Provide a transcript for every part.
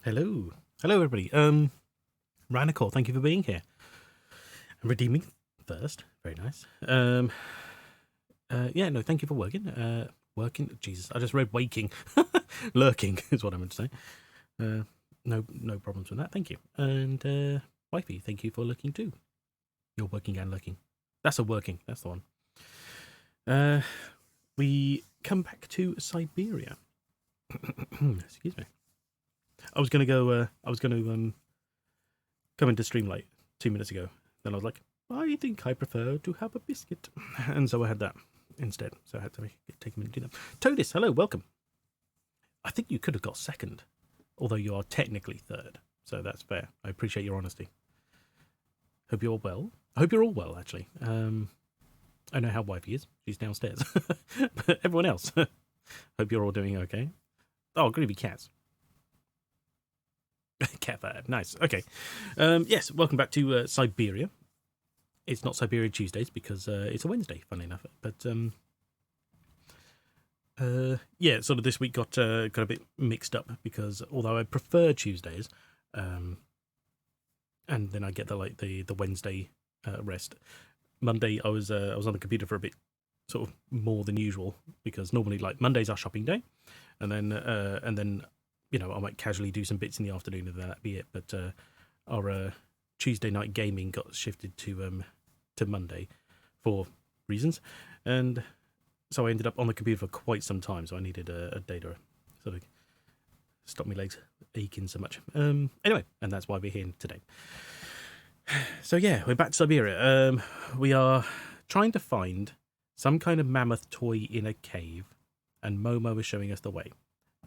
Hello. Hello, everybody. Ranicore, thank you for being here. And redeeming first. Very nice. Yeah, no, thank you for working. Working. Jesus, I just read waking. Lurking is what I meant to say. No problems with that. Thank you. And wifey, thank you for lurking too. You're working and lurking. That's a working. That's the one. We come back to Syberia. Excuse me. I was gonna go. I was gonna come into Streamlight 2 minutes ago. Then I was like, I think I prefer to have a biscuit, and so I had that instead. So I had to take a minute to do that. Todis, hello, welcome. I think you could have got second, although you are technically third. So that's fair. I appreciate your honesty. Hope you're well. I hope you're all well, actually. I know how wifey is. She's downstairs. But everyone else, hope you're all doing okay. Oh, groovy cats. Cat fat. Nice. Okay. Yes, welcome back to Syberia. It's not Syberia Tuesdays because it's a Wednesday, funnily enough. But yeah, sort of this week got a bit mixed up because although I prefer Tuesdays, and then I get the Wednesday rest. Monday I was on the computer for a bit, sort of more than usual because normally like Mondays are shopping day, and then you know, I might casually do some bits in the afternoon and then that'd be it. But our Tuesday night gaming got shifted to Monday for reasons, and so I ended up on the computer for quite some time. So I needed a day to sort of stop my legs aching so much. Anyway, and that's why we're here today. So yeah, we're back to Syberia. We are trying to find some kind of mammoth toy in a cave, and Momo is showing us the way.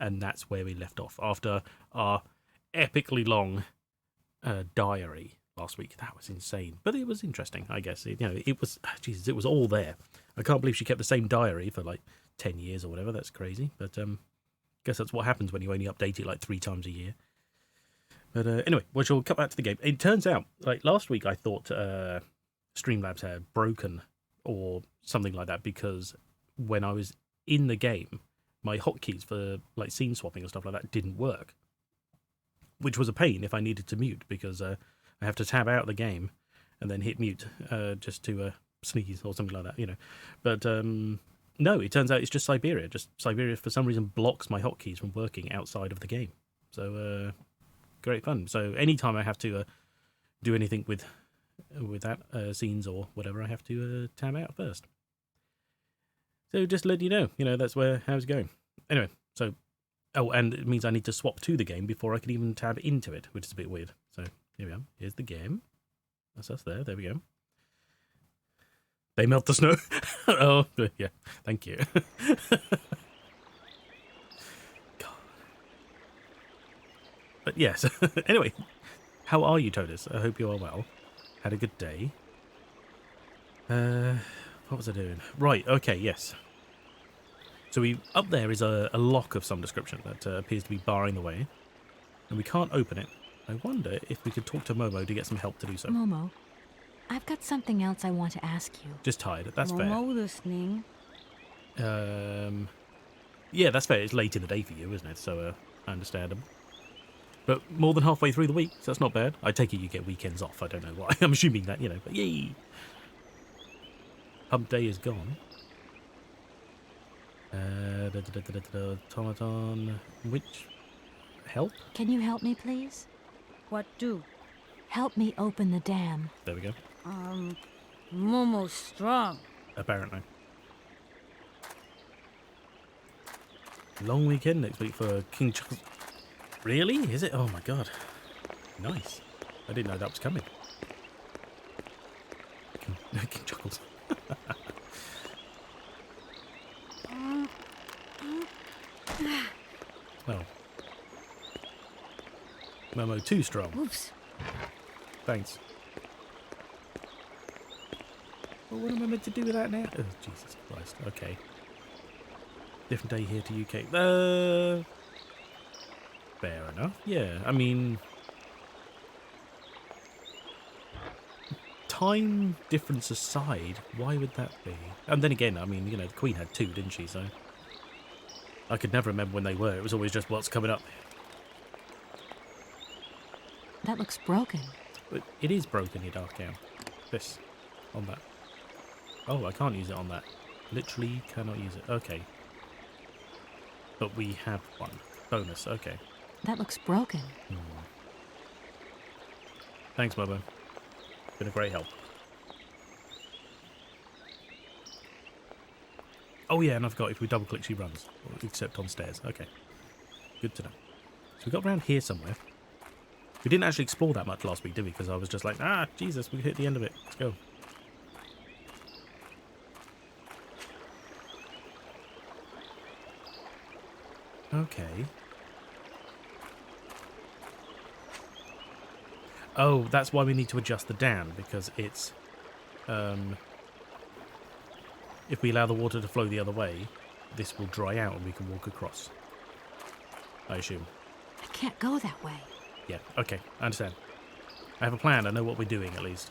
And that's where we left off after our epically long diary last week. That was insane, but it was interesting, I guess. It was, Jesus, it was all there. I can't believe she kept the same diary for like 10 years or whatever. That's crazy. But guess that's what happens when you only update it like 3 times a year. But anyway, we shall cut back to the game. It turns out, like last week, I thought Streamlabs had broken or something like that because when I was in the game, my hotkeys for like scene swapping and stuff like that didn't work, which was a pain if I needed to mute because I have to tab out the game and then hit mute just to sneeze or something like that, you know. But no, it turns out it's just Syberia. Just Syberia for some reason blocks my hotkeys from working outside of the game. So great fun. So anytime I have to do anything with that scenes or whatever, I have to tab out first. So just to let you know, that's how it's going. Anyway, so, and it means I need to swap to the game before I can even tab into it, which is a bit weird. So here we are. Here's the game. That's us there. There we go. They melt the snow. Oh, yeah. Thank you. God. But yes. Anyway, how are you, Todis? I hope you are well. Had a good day. What was I doing? Right, okay, yes. So up there is a lock of some description that appears to be barring the way. And we can't open it. I wonder if we could talk to Momo to get some help to do so. Momo, I've got something else I want to ask you. Just tired, that's Momo fair. listening. Yeah, that's fair. It's late in the day for you, isn't it? So I understand. But more than halfway through the week, so that's not bad. I take it you get weekends off. I don't know why. I'm assuming that, but yay! Hump day is gone. Automaton. Which? Help? Can you help me, please? What do? Help me open the dam. There we go. Momo's strong. Apparently. Long weekend next week for King Charles. Really? Is it? Oh my god. Nice. I didn't know that was coming. King Chuckles. Well. Momo too strong. Oops. Thanks. Well, what am I meant to do with that now? Oh, Jesus Christ. Okay. Different day here to UK. Fair enough. Yeah, I mean... Time difference aside, why would that be? And then again, I mean, the Queen had 2, didn't she? So I could never remember when they were. It was always just what's coming up. That looks broken. But it is broken, you dark cow. This. On that. Oh, I can't use it on that. Literally cannot use it. Okay. But we have one. Bonus, okay. That looks broken. Thanks, Momo. Been a great help. Oh yeah, and I forgot, if we double click she runs. Except on stairs. Okay. Good to know. So we got around here somewhere. We didn't actually explore that much last week, did we? Because I was just like, ah, Jesus, we hit the end of it. Let's go. Okay. Oh, that's why we need to adjust the dam, because it's... if we allow the water to flow the other way, this will dry out and we can walk across. I assume. I can't go that way. Yeah, okay, I understand. I have a plan, I know what we're doing at least.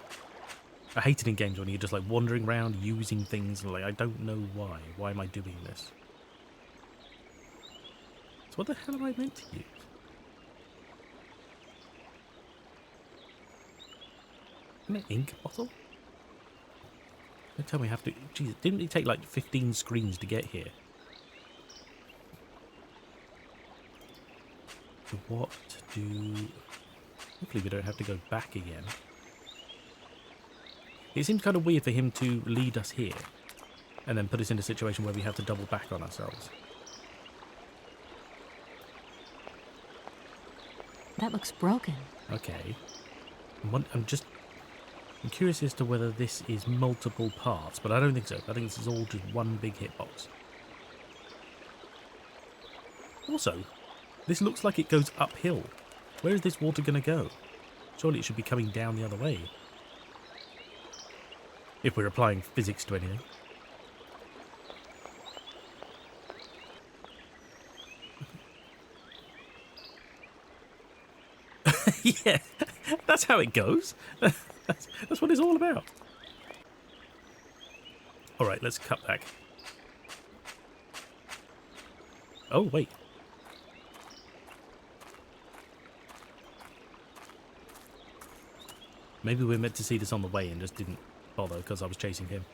I hate it in games when you're just like wandering around, using things, and like, I don't know why. Why am I doing this? So what the hell am I meant to use? An ink bottle? Don't tell me I have to... Jeez, didn't it take like 15 screens to get here? So what do... Hopefully we don't have to go back again. It seems kind of weird for him to lead us here and then put us in a situation where we have to double back on ourselves. That looks broken. Okay. I'm curious as to whether this is multiple parts, but I don't think so. I think this is all just one big hitbox. Also, this looks like it goes uphill. Where is this water going to go? Surely it should be coming down the other way. If we're applying physics to anything. Yeah, that's how it goes. That's what it's all about. Alright, let's cut back. Oh, wait. Maybe we're meant to see this on the way and just didn't bother because I was chasing him.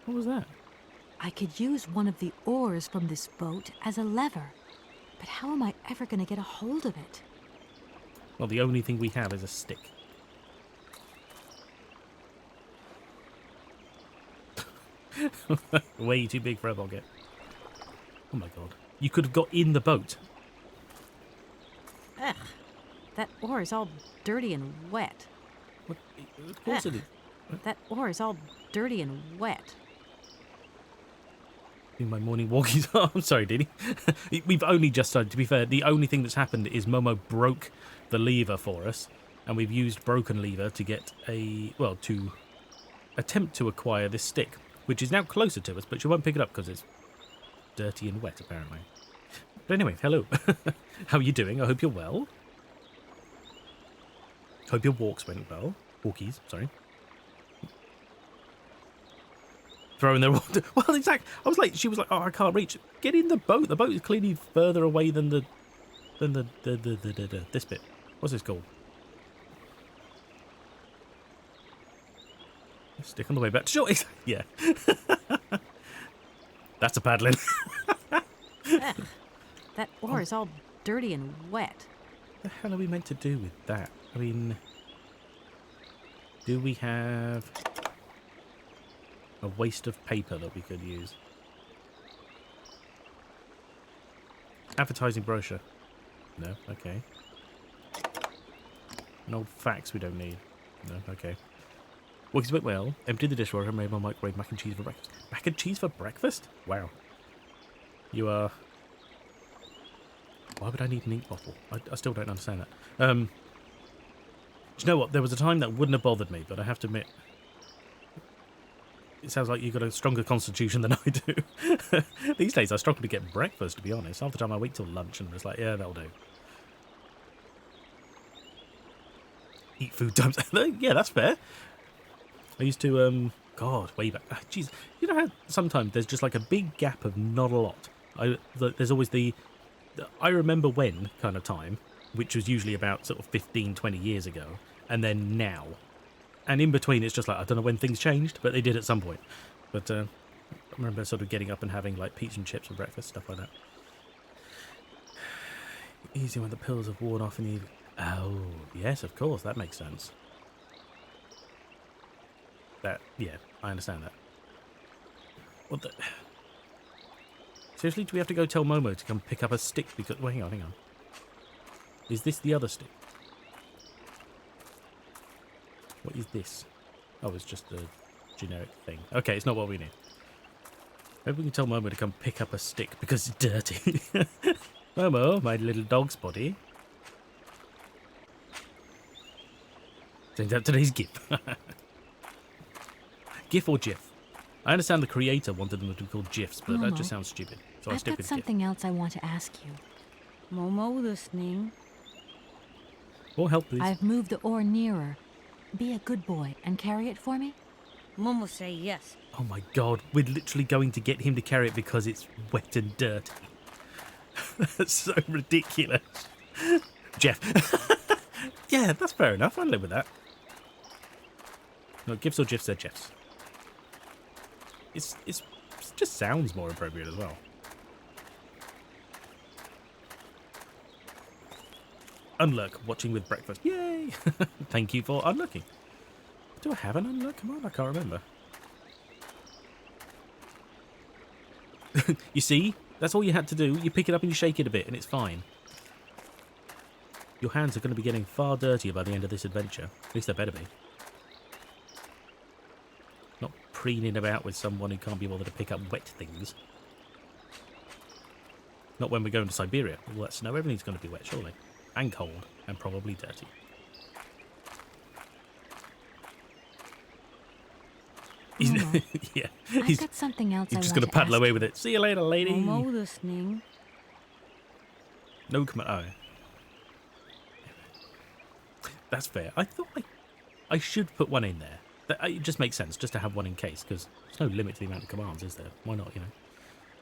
What was that? I could use one of the oars from this boat as a lever. But how am I ever going to get a hold of it? Well, the only thing we have is a stick. Way too big for a bucket. Oh my god. You could have got in the boat. Ugh. That oar is all dirty and wet. What? Of course it is. That oar is all dirty and wet. In my morning walkies. Oh, I'm sorry, Diddy. We've only just started. To be fair, the only thing that's happened is Momo broke the lever for us, and we've used broken lever to get to attempt to acquire this stick, which is now closer to us, but she won't pick it up because it's dirty and wet, apparently. But anyway, hello. How are you doing? I hope you're well. Hope your walks went well. Walkies, sorry. Throwing their water. Well, exactly. I was like, she was like, oh, I can't reach. Get in the boat. The boat is clearly further away than this bit. What's this called? Stick on the way back. Sure. Yeah. That's a paddling. Ugh. That oar is all dirty and wet. What the hell are we meant to do with that? I mean, do we have a waste of paper that we could use? Advertising brochure. No, okay. No facts we don't need. No, okay. Walkies went well. Emptied the dishwasher and made my microwave mac and cheese for breakfast. Mac and cheese for breakfast? Wow. You are... Why would I need an ink bottle? I still don't understand that. Do you know what? There was a time that wouldn't have bothered me, but I have to admit, it sounds like you've got a stronger constitution than I do. These days I struggle to get breakfast, to be honest. Half the time I wait till lunch and it's like, yeah, that'll do. Eat food times... Yeah, that's fair. I used to, God, way back... Jeez, you know how sometimes there's just like a big gap of not a lot? There's always the I remember when kind of time, which was usually about sort of 15, 20 years ago, and then now. And in between, it's just like, I don't know when things changed, but they did at some point. But I remember sort of getting up and having like pizza and chips for breakfast, stuff like that. Easy when the pills have worn off in the evening. Oh, yes, of course, that makes sense. Yeah, I understand that. What the... Seriously, do we have to go tell Momo to come pick up a stick because... Well, hang on. Is this the other stick? What is this? Oh, it's just a generic thing. Okay, it's not what we need. Maybe we can tell Momo to come pick up a stick because it's dirty. Momo, my little dog's body. Turns out today's GIF. GIF or GIF? I understand the creator wanted them to be called GIFs, but that just sounds stupid. So I stick I've got with something else I want to ask you. Momo listening. GIF. More help, please. I've moved the ore nearer. Be a good boy and carry it for me? Momo say yes. Oh my god, we're literally going to get him to carry it because it's wet and dirty. That's so ridiculous. Jeff. Yeah, that's fair enough. I'll live with that. No, GIFs or GIFs, they're GIFs. It just sounds more appropriate as well. Unlock, watching with breakfast. Yay! Thank you for unlocking. Do I have an unlock? Come on, I can't remember. You see? That's all you had to do. You pick it up and you shake it a bit and it's fine. Your hands are going to be getting far dirtier by the end of this adventure. At least they better be. Not preening about with someone who can't be bothered to pick up wet things. Not when we're going to Syberia. All that snow, everything's going to be wet, surely. And cold. And probably dirty. Momo, Yeah. I've got something else I He's just want going to paddle ask away you. with it. See you later, lady. Momo listening. No command. Oh. That's fair. I thought I should put one in there. It just makes sense just to have one in case, because there's no limit to the amount of commands, is there? Why not, you know?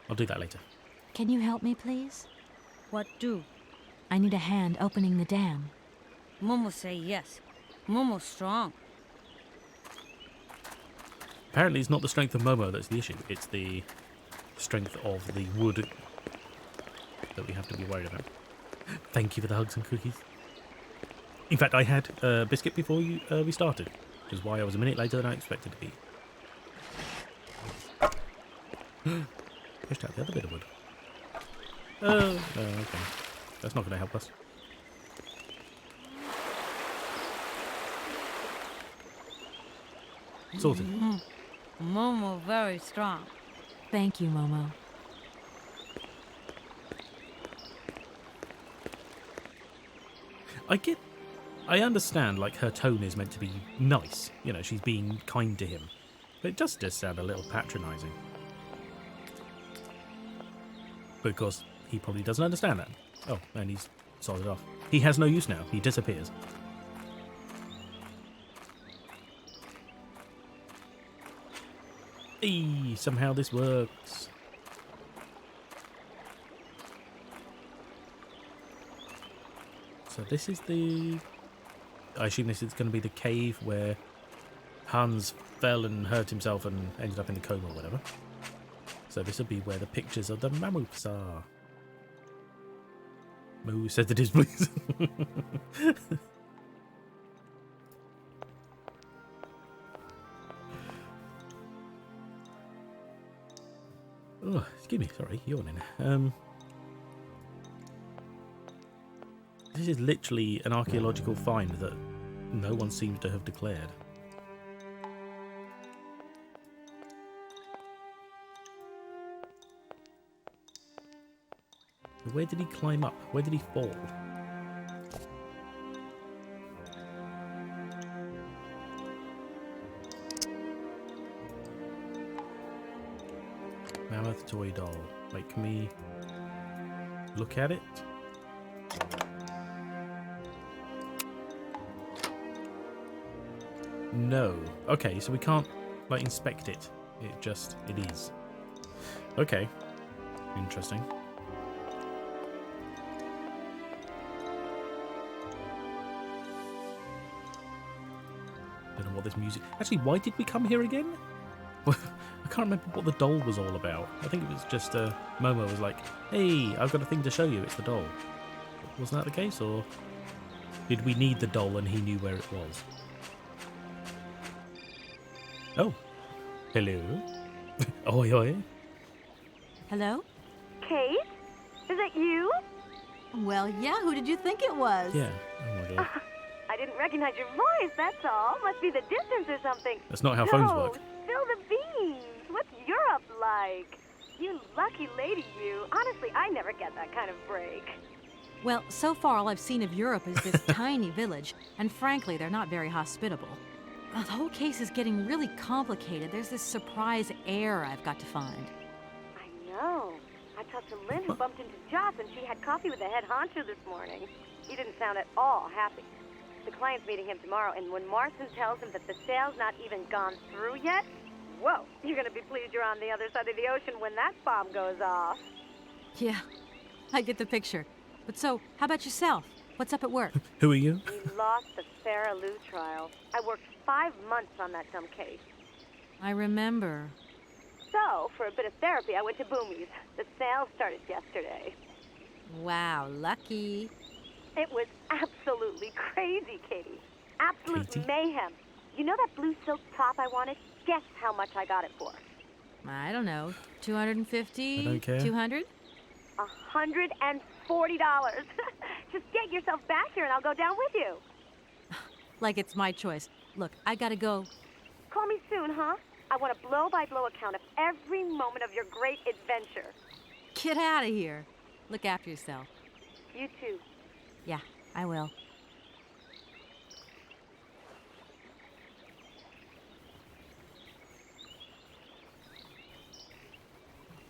I'll do that later. Can you help me, please? What do? I need a hand opening the dam. Momo say yes. Momo strong. Apparently it's not the strength of Momo that's the issue. It's the strength of the wood that we have to be worried about. Thank you for the hugs and cookies. In fact, I had a biscuit before we started, which is why I was a minute later than I expected to be. Pushed out the other bit of wood. Oh, okay. That's not going to help us. Sorted. Momo very strong. Thank you, Momo. I understand, like, her tone is meant to be nice. You know, she's being kind to him. But it does sound a little patronising. But of course, he probably doesn't understand that. Oh, and he's sodded off. He has no use now. He disappears. Eee, somehow this works. So this is the... I assume this is going to be the cave where Hans fell and hurt himself and ended up in the coma or whatever. So this will be where the pictures of the mammoths are. Moo said it is, please. Oh, excuse me, sorry, yawning. This is literally an archaeological find that no one seems to have declared. Where did he climb up? Where did he fall? Mammoth toy doll. Wait, can we look at it? No. Okay, so we can't, like, inspect it. It is. Okay. Interesting. know what this music... Actually, why did we come here again? Well, I can't remember what the doll was all about. I think it was just Momo was like, hey, I've got a thing to show you. It's the doll. Wasn't that the case? Or did we need the doll and he knew where it was? Oh. Hello. Oi, oi. Hello? Kate? Is that you? Well, yeah, who did you think it was? Yeah. Oh my god. I didn't recognize your voice, that's all. Must be the distance or something. That's not how phones work. Spill the beans. What's Europe like? You lucky lady, you. Honestly, I never get that kind of break. Well, so far all I've seen of Europe is this tiny village, and frankly, they're not very hospitable. The whole case is getting really complicated. There's this surprise heir I've got to find. I know. I talked to Lynn, who bumped into Joss, and she had coffee with the head honcho this morning. He didn't sound at all happy. The client's meeting him tomorrow, and when Marston tells him that the sale's not even gone through yet, whoa, you're gonna be pleased you're on the other side of the ocean when that bomb goes off. Yeah, I get the picture. But so, how about yourself? What's up at work? Who are you? We lost the Farah Lou trial. I worked 5 months on that dumb case. I remember. So, for a bit of therapy, I went to Boomy's. The sale started yesterday. Wow, lucky. It was absolutely crazy, Katie. Absolute Katie? mayhem. You know that blue silk top I wanted? Guess how much I got it for? I don't know, 250? I don't care. 200? $140. Just get yourself back here and I'll go down with you. Like it's my choice. Look, I gotta go. Call me soon, huh? I want a blow-by-blow account of every moment of your great adventure. Get out of here. Look after yourself. You too. Yeah, I will.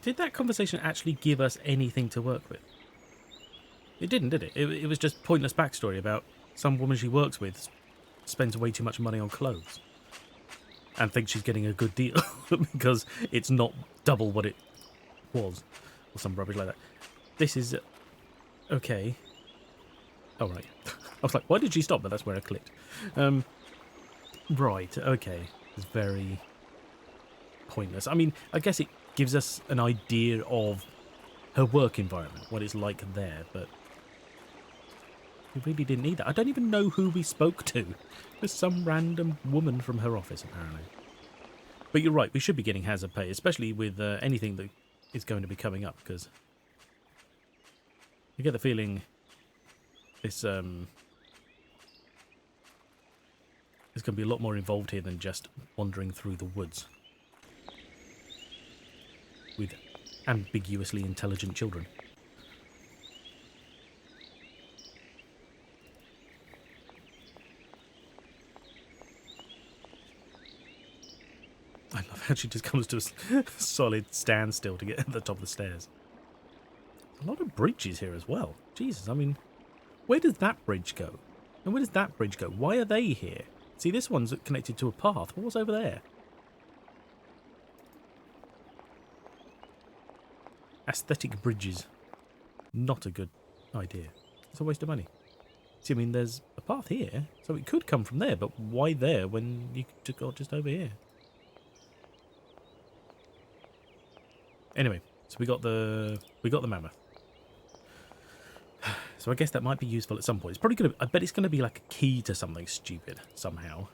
Did that conversation actually give us anything to work with? It didn't, did it? It was just pointless backstory about some woman she works with spends way too much money on clothes and thinks she's getting a good deal because it's not double what it was or some rubbish like that. This is... okay. Oh, right. I was like, why did she stop? But that's where I clicked. Right, okay. It's very pointless. I mean, I guess it gives us an idea of her work environment, what it's like there, but we really didn't need that. I don't even know who we spoke to. Just some random woman from her office, apparently. But you're right, we should be getting hazard pay, especially with anything that is going to be coming up, because you get the feeling this there's going to be a lot more involved here than just wandering through the woods with ambiguously intelligent children. I love how she just comes to a solid standstill to get at the top of the stairs. A lot of bridges here as well. Jesus, I mean, where does that bridge go? And where does that bridge go? Why are they here? See, this one's connected to a path. What was over there? Aesthetic bridges. Not a good idea. It's a waste of money. See, I mean, there's a path here, so it could come from there, but why there when you could go just over here? Anyway, so we got the mammoth. So I guess that might be useful at some point. It's probably gonna. I bet it's gonna be like a key to something stupid somehow.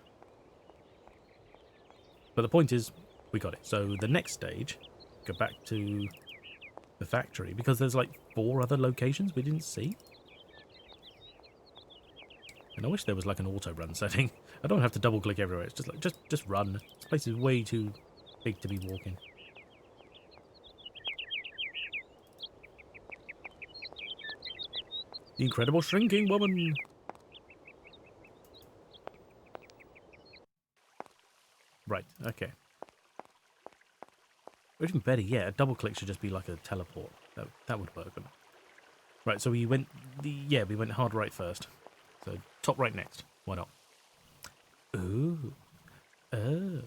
But the point is, we got it. So the next stage, go back to the factory because there's like 4 other locations we didn't see. And I wish there was like an auto run setting. I don't have to double click everywhere. It's just like just run. This place is way too big to be walking. The incredible shrinking woman. Right, okay. Or even better yet, a double click should just be like a teleport. That would work. Right, so we went we went hard right first. So top right next. Why not? Ooh. Oh.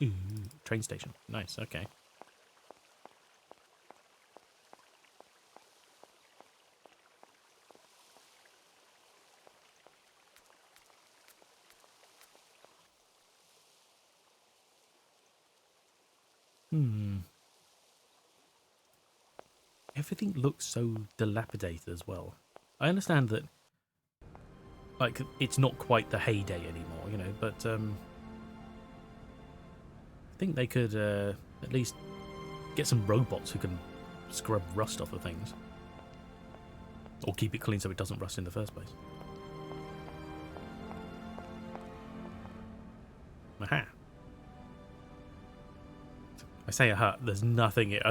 Ooh. Train station. Nice, okay. Everything looks so dilapidated as well. I understand that, like, it's not quite the heyday anymore, you know, but I think they could at least get some robots who can scrub rust off of things. Or keep it clean so it doesn't rust in the first place. Aha. I say aha, there's nothing here.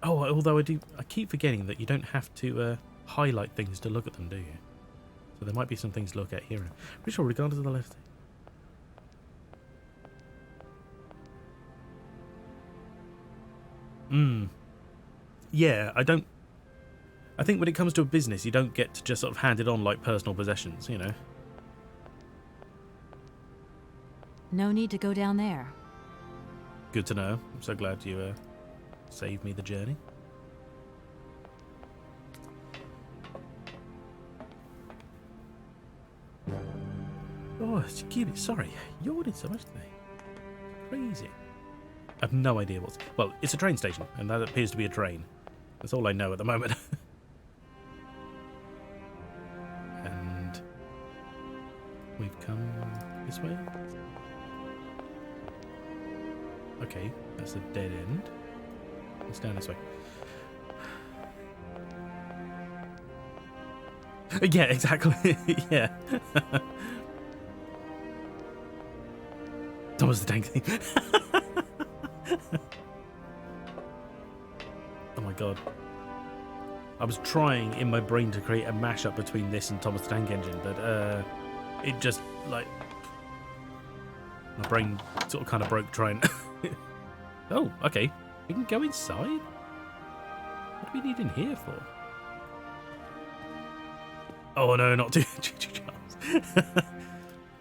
Oh, although I keep forgetting that you don't have to highlight things to look at them, do you? So there might be some things to look at here. Pretty sure regardless of the left. Yeah, I think when it comes to a business, you don't get to just sort of hand it on like personal possessions, you know? No need to go down there. Good to know. I'm so glad you saved me the journey. Oh, Chiquibis, sorry. Yawning so much today. Crazy. I have no idea what's... Well, it's a train station, and that appears to be a train. That's all I know at the moment. And we've come this way. Okay, that's a dead end. It's down this way. Yeah, exactly. Yeah. Thomas the Tank thing. Oh my god. I was trying in my brain to create a mashup between this and Thomas the Tank Engine, but it just, like... My brain sort of kind of broke trying... Oh, okay. We can go inside? What do we need in here for? Oh no, not too Charles.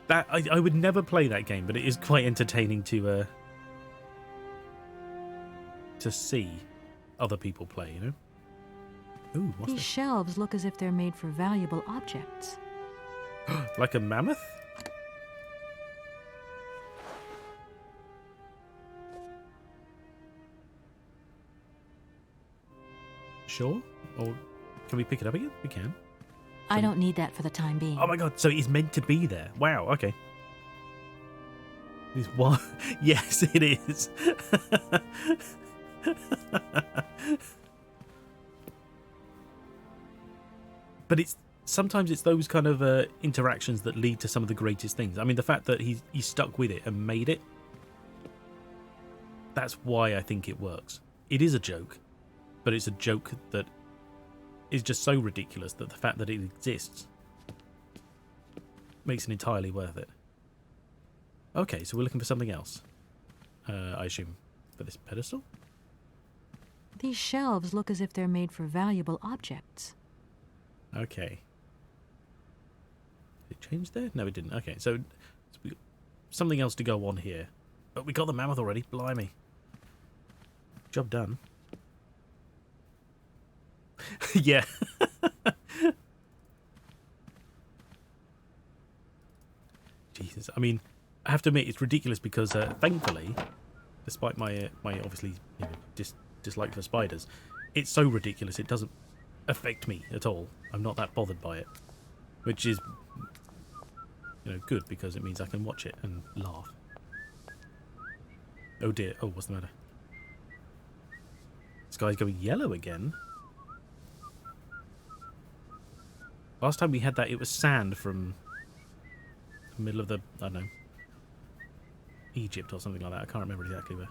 That I would never play that game, but it is quite entertaining to see other people play, you know? Ooh, what's These this? shelves look as if they're made for valuable objects. Like a mammoth? Sure. Or can we pick it up again? We can. I don't need that for the time being. Oh my god, so it's meant to be there. Wow, okay. Is what? Yes, it is. But sometimes it's those kind of interactions that lead to some of the greatest things. I mean, the fact that he stuck with it and made it, that's why I think it works. It is a joke, but it's a joke that is just so ridiculous that the fact that it exists makes it entirely worth it. Okay, so we're looking for something else. I assume for this pedestal? These shelves look as if they're made for valuable objects. Okay. Did it change there? No, it didn't. Okay, so we got something else to go on here. But we got the mammoth already. Blimey. Job done. Yeah. Jesus. I mean, I have to admit, it's ridiculous because, thankfully, despite my obviously dislike for spiders, it's so ridiculous it doesn't affect me at all. I'm not that bothered by it, which is, good because it means I can watch it and laugh. Oh dear. Oh, what's the matter? Sky's going yellow again. Last time we had that, it was sand from the middle of the, I don't know, Egypt or something like that. I can't remember exactly where.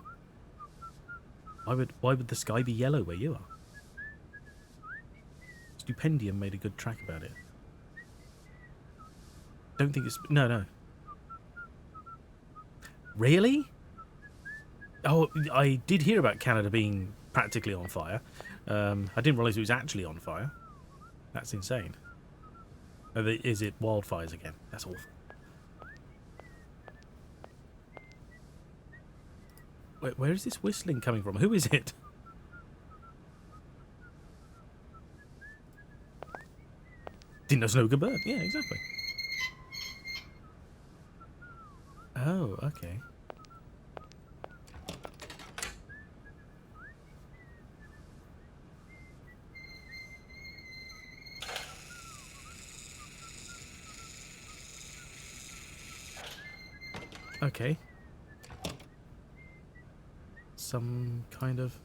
Why would the sky be yellow where you are? Stupendium made a good track about it. Don't think it's... No. Really? Oh, I did hear about Canada being practically on fire. I didn't realise it was actually on fire. That's insane. Oh, is it wildfires again? That's awful. Where is this whistling coming from? Who is it? Didn't know snow could burn. Yeah, exactly. Oh, okay. Okay. Some kind of...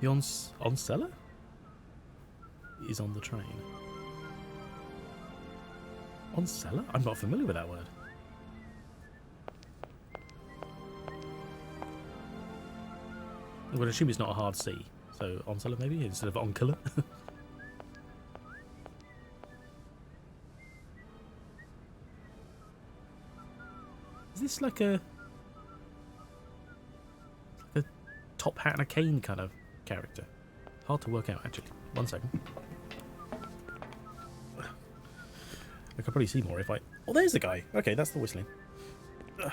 The on-seller is on the train. On-seller? I'm not familiar with that word. I'm going to assume it's not a hard C. So on-seller maybe instead of on-killer. Is this like a top hat and a cane kind of character? Hard to work out, actually. 1 second. I could probably see more if I... Oh, there's the guy. Okay, that's the whistling. I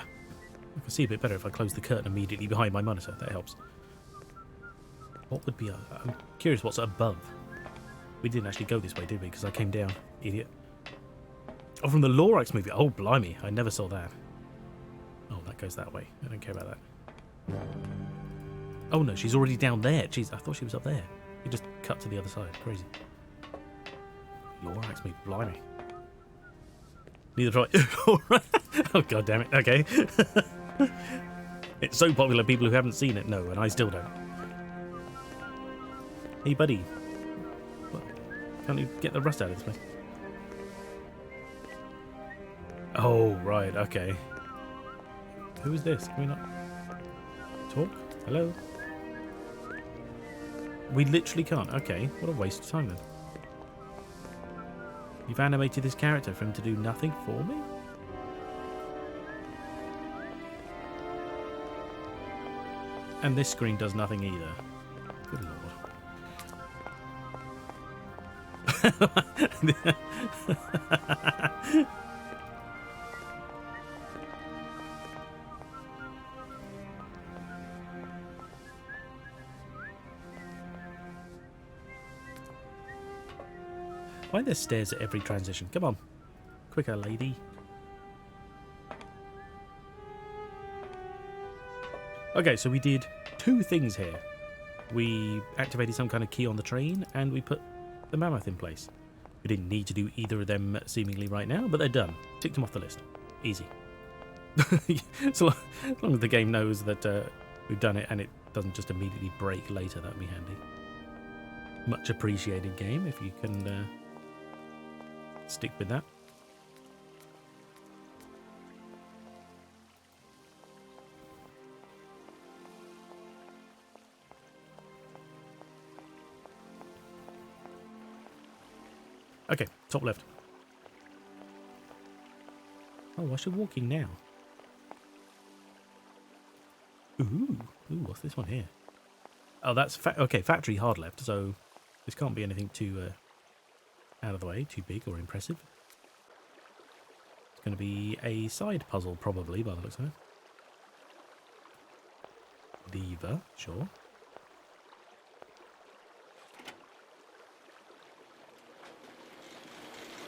can see a bit better if I close the curtain immediately behind my monitor. That helps. What would be... I'm curious what's above. We didn't actually go this way, did we? Because I came down. Idiot. Oh, from the Lorax movie. Oh, blimey. I never saw that. Oh, that goes that way. I don't care about that. Oh, no. She's already down there. Jeez, I thought she was up there. You just cut to the other side. Crazy. Lorax movie. Blimey. Neither try. Oh, god damn it. Okay. It's so popular, people who haven't seen it know, and I still don't. Hey, buddy. What? Can't you get the rust out of this place? Oh, right. Okay. Who is this? Can we not talk? Hello? We literally can't. Okay. What a waste of time, then. You've animated this character for him to do nothing for me? And this screen does nothing either. Good lord. Why are there stairs at every transition? Come on. Quicker, lady. Okay, so we did 2 things here. We activated some kind of key on the train, and we put the mammoth in place. We didn't need to do either of them seemingly right now, but they're done. Ticked them off the list. Easy. So as long as the game knows that we've done it and it doesn't just immediately break later, that'd be handy. Much appreciated game if you can stick with that. Okay, top left. Oh, why should walking now? Ooh, what's this one here? Oh, that's okay. Factory hard left, so this can't be anything too out of the way, too big or impressive. It's going to be a side puzzle, probably, by the looks of it. Lever, sure.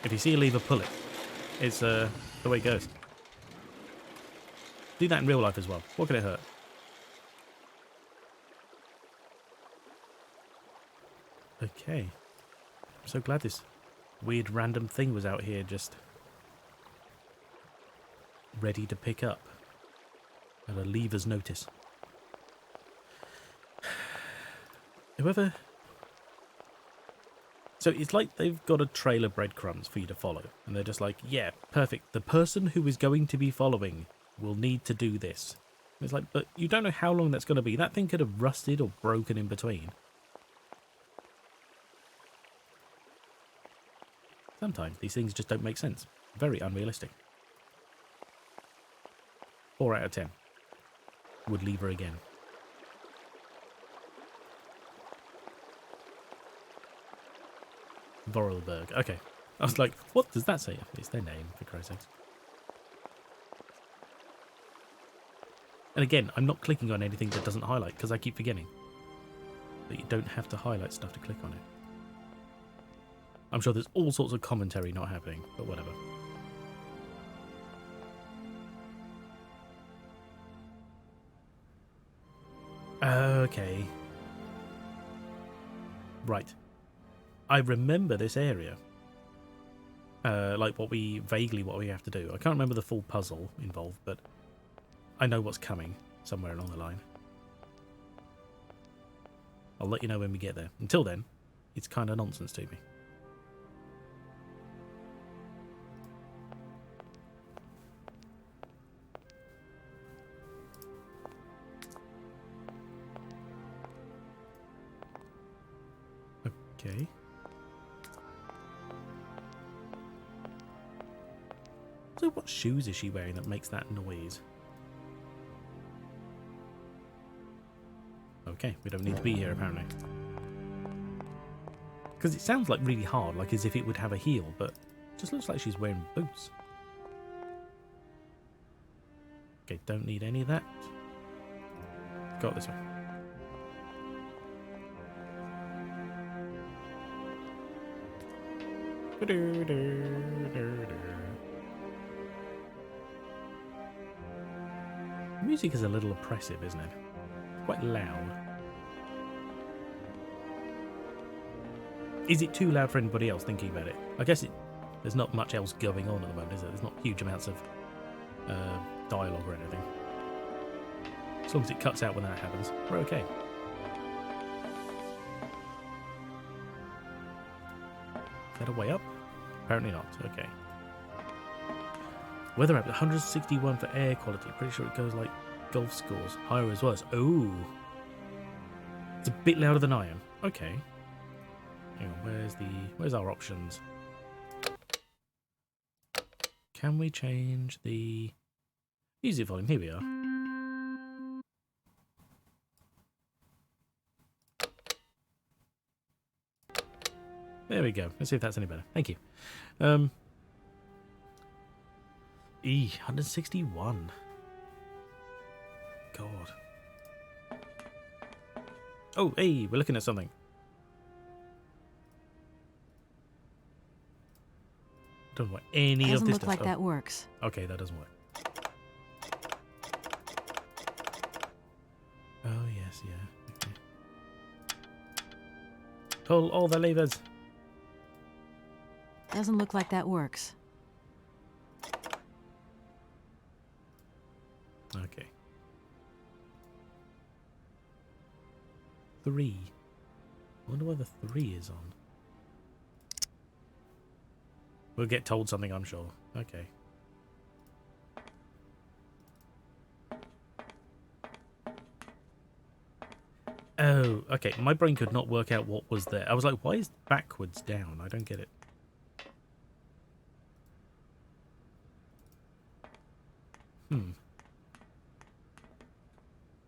If you see a lever, pull it. It's the way it goes. Do that in real life as well. What could it hurt? Okay. I'm so glad this weird random thing was out here just ready to pick up at a lever's notice. Whoever... So it's like they've got a trail of breadcrumbs for you to follow. And they're just like, yeah, perfect. The person who is going to be following will need to do this. And it's like, but you don't know how long that's going to be. That thing could have rusted or broken in between. Sometimes these things just don't make sense. Very unrealistic. 4 out of 10. Would lever again. Vorarlberg. Okay. I was like, what does that say? It's their name, for Christ's sakes. And again, I'm not clicking on anything that doesn't highlight, because I keep forgetting that you don't have to highlight stuff to click on it. I'm sure there's all sorts of commentary not happening, but whatever. Okay. Right. I remember this area. Like what we have to do. I can't remember the full puzzle involved, but I know what's coming somewhere along the line. I'll let you know when we get there. Until then, it's kind of nonsense to me. Okay. So what shoes is she wearing that makes that noise? Okay, we don't need to be here apparently. Because it sounds like really hard, like as if it would have a heel, but it just looks like she's wearing boots. Okay, don't need any of that. Go this way. The music is a little oppressive, isn't it? Quite loud. Is it too loud for anybody else thinking about it? I guess there's not much else going on at the moment, is there? There's not huge amounts of dialogue or anything. As long as it cuts out when that happens, we're okay. Is that a way up? Apparently not. Okay. Weather app 161 for air quality. Pretty sure it goes like golf scores. Higher as well. Oh. It's a bit louder than I am. Okay. Hang on, where's our options? Can we change the music volume? Here we are. There we go. Let's see if that's any better. Thank you. 161. God. Oh, hey, we're looking at something. Don't know what any of Doesn't this look does. like that works. Okay, that doesn't work. Oh, yes, yeah. Okay. Pull all the levers. Doesn't look like that works. Okay. 3. I wonder why the 3 is on. We'll get told something, I'm sure. Okay. Oh, okay. My brain could not work out what was there. I was like, why is backwards down? I don't get it.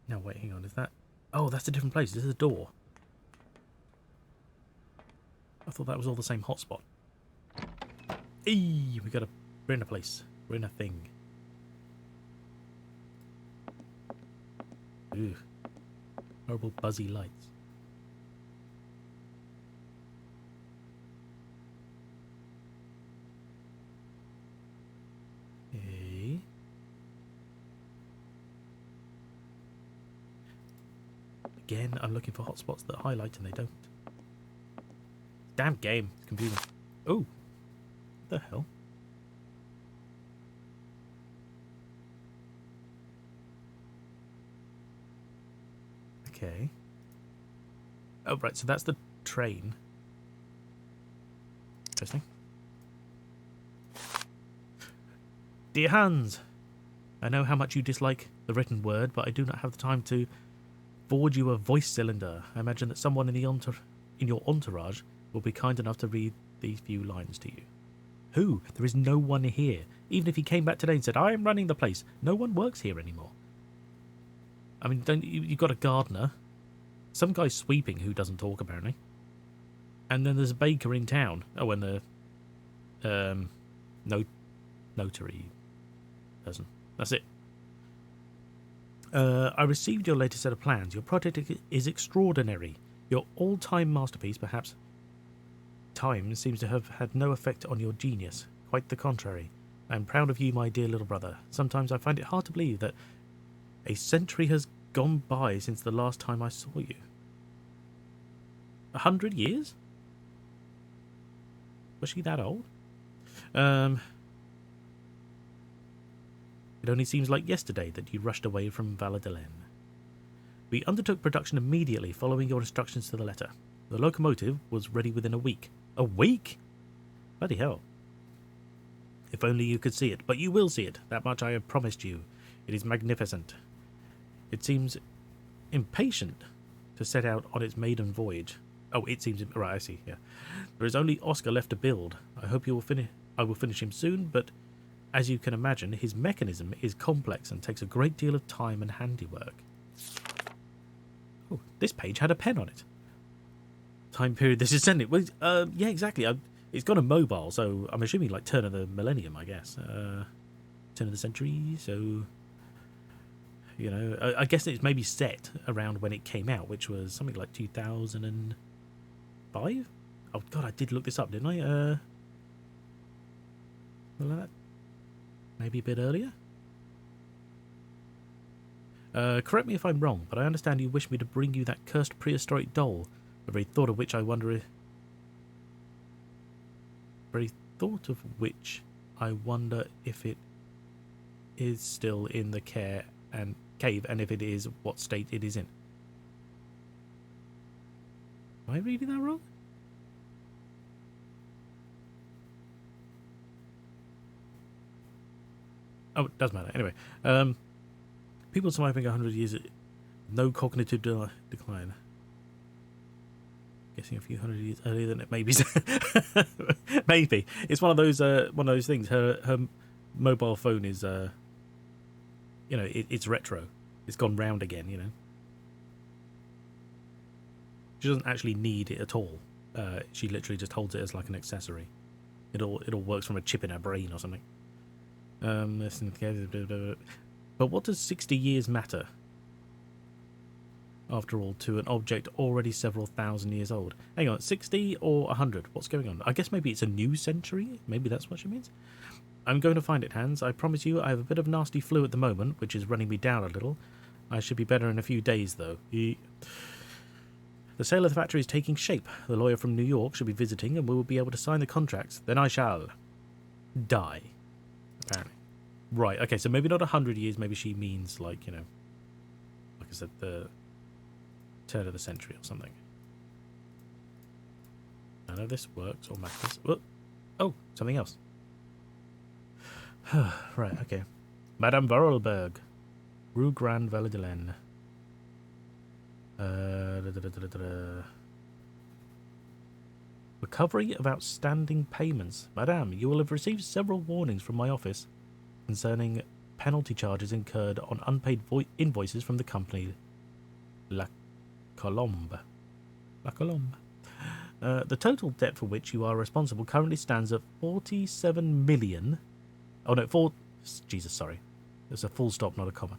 No, wait, hang on. Is that... Oh, that's a different place. This is a door. I thought that was all the same hotspot. Eee, we're in a place. We're in a thing. Ooh. Horrible buzzy lights. Okay. Again, I'm looking for hotspots that highlight and they don't. Damn game. It's confusing. Oh. The hell? Okay. Oh, right, so that's the train. Interesting. Dear Hans, I know how much you dislike the written word, but I do not have the time to forward you a voice cylinder. I imagine that someone in your entourage will be kind enough to read these few lines to you. Who? There is no one here. Even if he came back today and said, I am running the place, no one works here anymore. I mean, you've got a gardener, some guy sweeping who doesn't talk apparently, and then there's a baker in town. Oh, and the notary person. That's it. I received your latest set of plans. Your project is extraordinary. Your all-time masterpiece, perhaps. Time seems to have had no effect on your genius. Quite the contrary. I am proud of you, my dear little brother. Sometimes I find it hard to believe that a century has gone by since the last time I saw you. 100 years? Was she that old? It only seems like yesterday that you rushed away from Valladolid. We undertook production immediately following your instructions to the letter. The locomotive was ready within a week. A week? Bloody hell. If only you could see it. But you will see it. That much I have promised you. It is magnificent. It seems impatient to set out on its maiden voyage. Oh, it seems... Right, I see, yeah. There is only Oscar left to build. I hope you will finish... I will finish him soon, but as you can imagine, his mechanism is complex and takes a great deal of time and handiwork. Oh, this page had a pen on it. Time period this is sending. Well, yeah, exactly. It's got a mobile, so I'm assuming like turn of the millennium, I guess. Turn of the century, so... You know, I guess it's maybe set around when it came out, which was something like 2005? Oh, God, I did look this up, didn't I? Well, that maybe a bit earlier? Correct me if I'm wrong, but I understand you wish me to bring you that cursed prehistoric doll, the very thought of which I wonder if... Very thought of which I wonder if it is still in the cave, and if it is, what state it is in. Am I reading that wrong? Oh, it does matter. Anyway, people surviving 100 years, no cognitive decline. Guessing a few hundred years earlier than it maybe. Maybe it's one of those things. Her mobile phone is you know, it's retro. It's gone round again, you know. She doesn't actually need it at all. She literally just holds it as like an accessory. It all works from a chip in her brain or something. But what does 60 years matter? After all, to an object already several thousand years old. Hang on, 60 or 100? What's going on? I guess maybe it's a new century? Maybe that's what she means? I'm going to find it, Hans. I promise you I have a bit of nasty flu at the moment, which is running me down a little. I should be better in a few days, though. The sale of the factory is taking shape. The lawyer from New York should be visiting, and we will be able to sign the contracts. Then I shall die. Apparently. Right, okay, so maybe not 100 years. Maybe she means, like, you know, like I said, the turn of the century or something. I know this works or matters. Oh, something else. Right, okay. Madame Vorarlberg, Rue Grand Valladolid. Recovery of outstanding payments. Madame, you will have received several warnings from my office concerning penalty charges incurred on unpaid invoices from the company La Colombe. The total debt for which you are responsible currently stands at 47 million... Oh no, Jesus, sorry. There's a full stop, not a comma.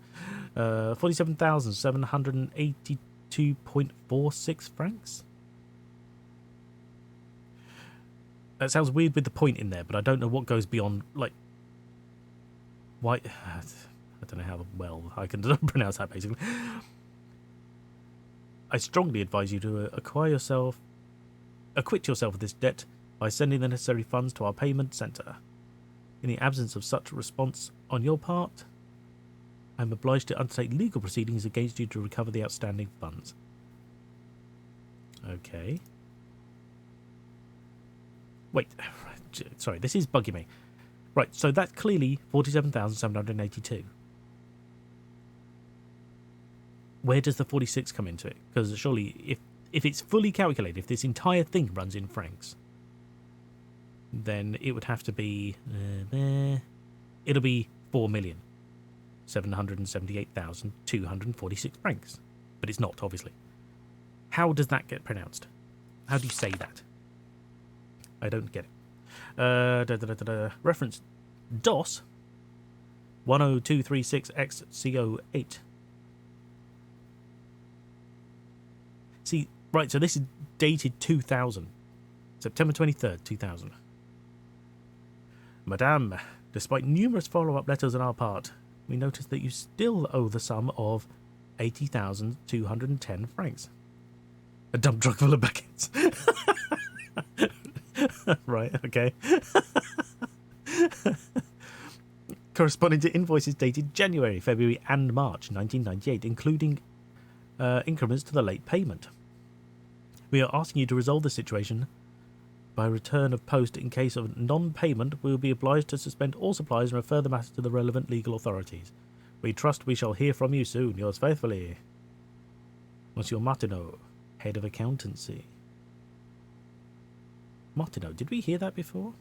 47,782.46 francs. That sounds weird with the point in there, but I don't know what goes beyond, like... Why? I don't know how well I can pronounce that, basically. I strongly advise you to acquit yourself of this debt by sending the necessary funds to our payment centre. In the absence of such a response on your part, I am obliged to undertake legal proceedings against you to recover the outstanding funds. Okay. Wait, sorry, this is bugging me. Right, so that's clearly 47,782. Where does the 46 come into it? Because surely, if it's fully calculated, if this entire thing runs in francs, then it would have to be... it'll be 4,778,246 francs. But it's not, obviously. How does that get pronounced? How do you say that? I don't get it. Reference DOS 10236XCO8. See, right, so this is dated 2000. September 23rd, 2000. Madame, despite numerous follow-up letters on our part, we notice that you still owe the sum of 80,210 francs. A dump truck full of buckets. Right, okay. Corresponding to invoices dated January, February and March 1998, including increments to the late payment. We are asking you to resolve the situation by return of post. In case of non-payment, we will be obliged to suspend all supplies and refer the matter to the relevant legal authorities. We trust we shall hear from you soon. Yours faithfully, Monsieur Martineau, Head of Accountancy. Martineau, did we hear that before?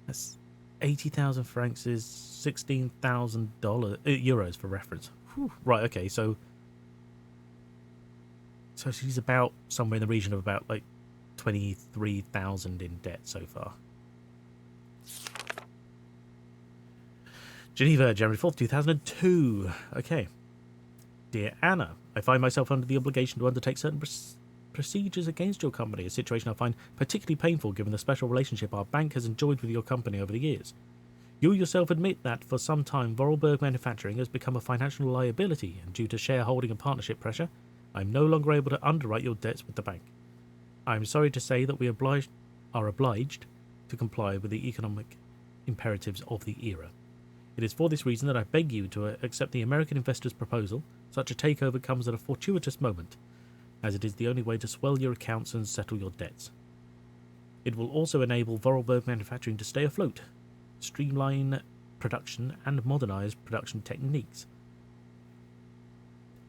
That's 80,000 francs is $16,000 euros for reference. Whew. Right, okay, so she's about somewhere in the region of about like 23,000 in debt so far. Geneva, January 4th, 2002. Okay. Dear Anna, I find myself under the obligation to undertake certain procedures against your company, a situation I find particularly painful given the special relationship our bank has enjoyed with your company over the years. You yourself admit that for some time Vorarlberg Manufacturing has become a financial liability, and due to shareholding and partnership pressure, I am no longer able to underwrite your debts with the bank. I am sorry to say that we are obliged to comply with the economic imperatives of the era. It is for this reason that I beg you to accept the American investors' proposal. Such a takeover comes at a fortuitous moment, as it is the only way to swell your accounts and settle your debts. It will also enable Vorarlberg Manufacturing to stay afloat, streamline production and modernize production techniques.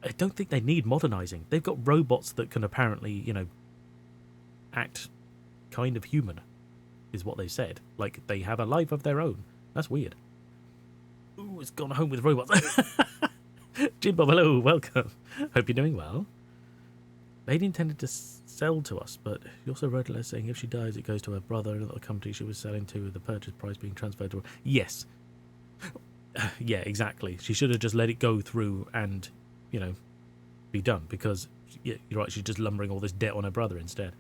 I don't think they need modernizing. They've got robots that can apparently, act kind of human, is what they said. Like, they have a life of their own. That's weird. Ooh, it's gone home with robots. Jim Bob, hello, welcome. Hope you're doing well. Lady intended to sell to us, but she also wrote a letter saying if she dies, it goes to her brother and the company she was selling to, with the purchase price being transferred to her. Yes. Yeah, exactly. She should have just let it go through and, be done, because, yeah, you're right, she's just lumbering all this debt on her brother instead.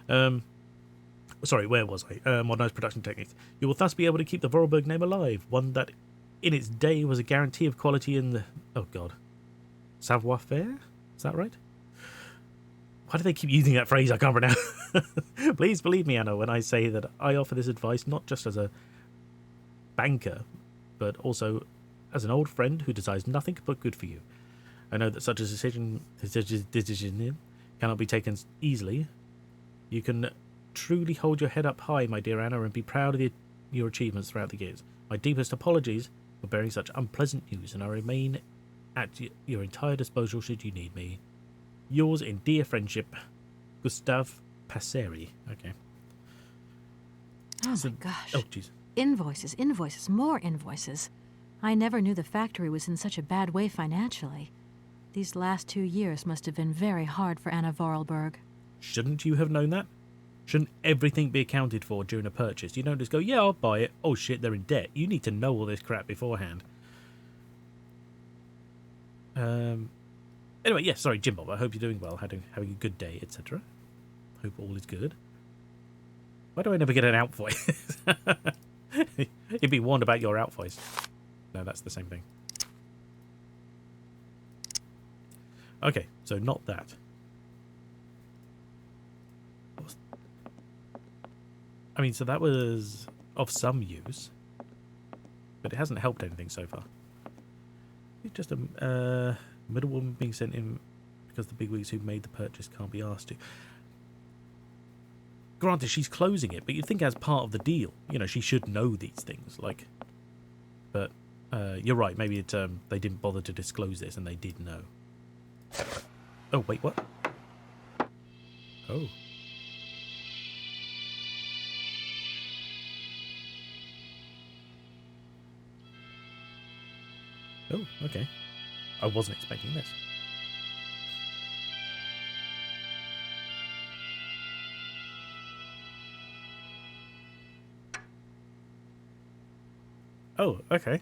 Sorry, where was I? Modernized production techniques. You will thus be able to keep the Vorarlberg name alive, one that in its day was a guarantee of quality in the... Oh, God. Savoir-faire? Is that right? Why do they keep using that phrase? I can't pronounce. Please believe me, Anna, when I say that I offer this advice not just as a banker, but also as an old friend who desires nothing but good for you. I know that such a decision cannot be taken easily. You can truly hold your head up high, my dear Anna, and be proud of your achievements throughout the years. My deepest apologies for bearing such unpleasant news, and I remain at your entire disposal should you need me. Yours in dear friendship, Gustave Passeri. Okay. Oh my gosh. Oh, jeez. Invoices, more invoices. I never knew the factory was in such a bad way financially. These last 2 years must have been very hard for Anna Vorarlberg. Shouldn't you have known that? Shouldn't everything be accounted for during a purchase? You don't just go, yeah, I'll buy it. Oh shit, they're in debt. You need to know all this crap beforehand. Anyway, yes, sorry, Jim Bob. I hope you're doing well, having a good day, etc. Hope all is good. Why do I never get an out voice? You'd be warned about your out voice. No, that's the same thing. Okay, so not that. I mean, so that was of some use, but it hasn't helped anything so far. It's just a middlewoman being sent in because the bigwigs who made the purchase can't be asked to. Granted, she's closing it, but you'd think as part of the deal, she should know these things. But you're right. Maybe they didn't bother to disclose this, and they did know. Oh wait, what? Oh. Oh, okay. I wasn't expecting this. Oh, okay.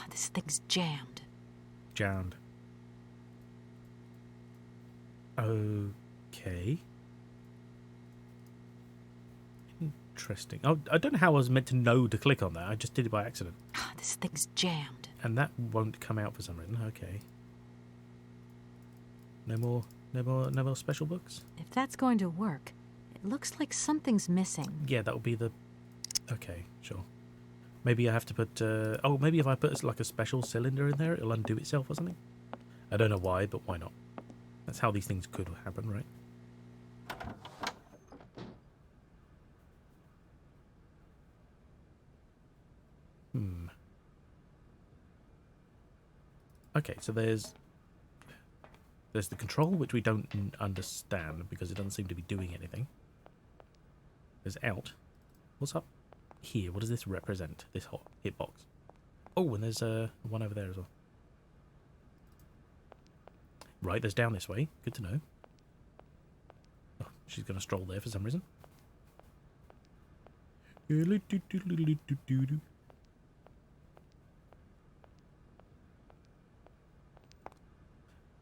This thing's jammed. Jammed. Okay. Interesting. Oh, I don't know how I was meant to know to click on that. I just did it by accident. This thing's jammed. And that won't come out for some reason. Okay. No more No more special books? If that's going to work, it looks like something's missing. Yeah, that will be the... Okay, sure. Maybe I have to put... Oh, maybe if I put like a special cylinder in there, it'll undo itself or something? I don't know why, but why not? That's how these things could happen, right? Okay, so there's the control, which we don't understand because it doesn't seem to be doing anything. There's out. What's up here? What does this represent? This hot hitbox. Oh, and there's one over there as well. Right, there's down this way. Good to know. Oh, she's going to stroll there for some reason.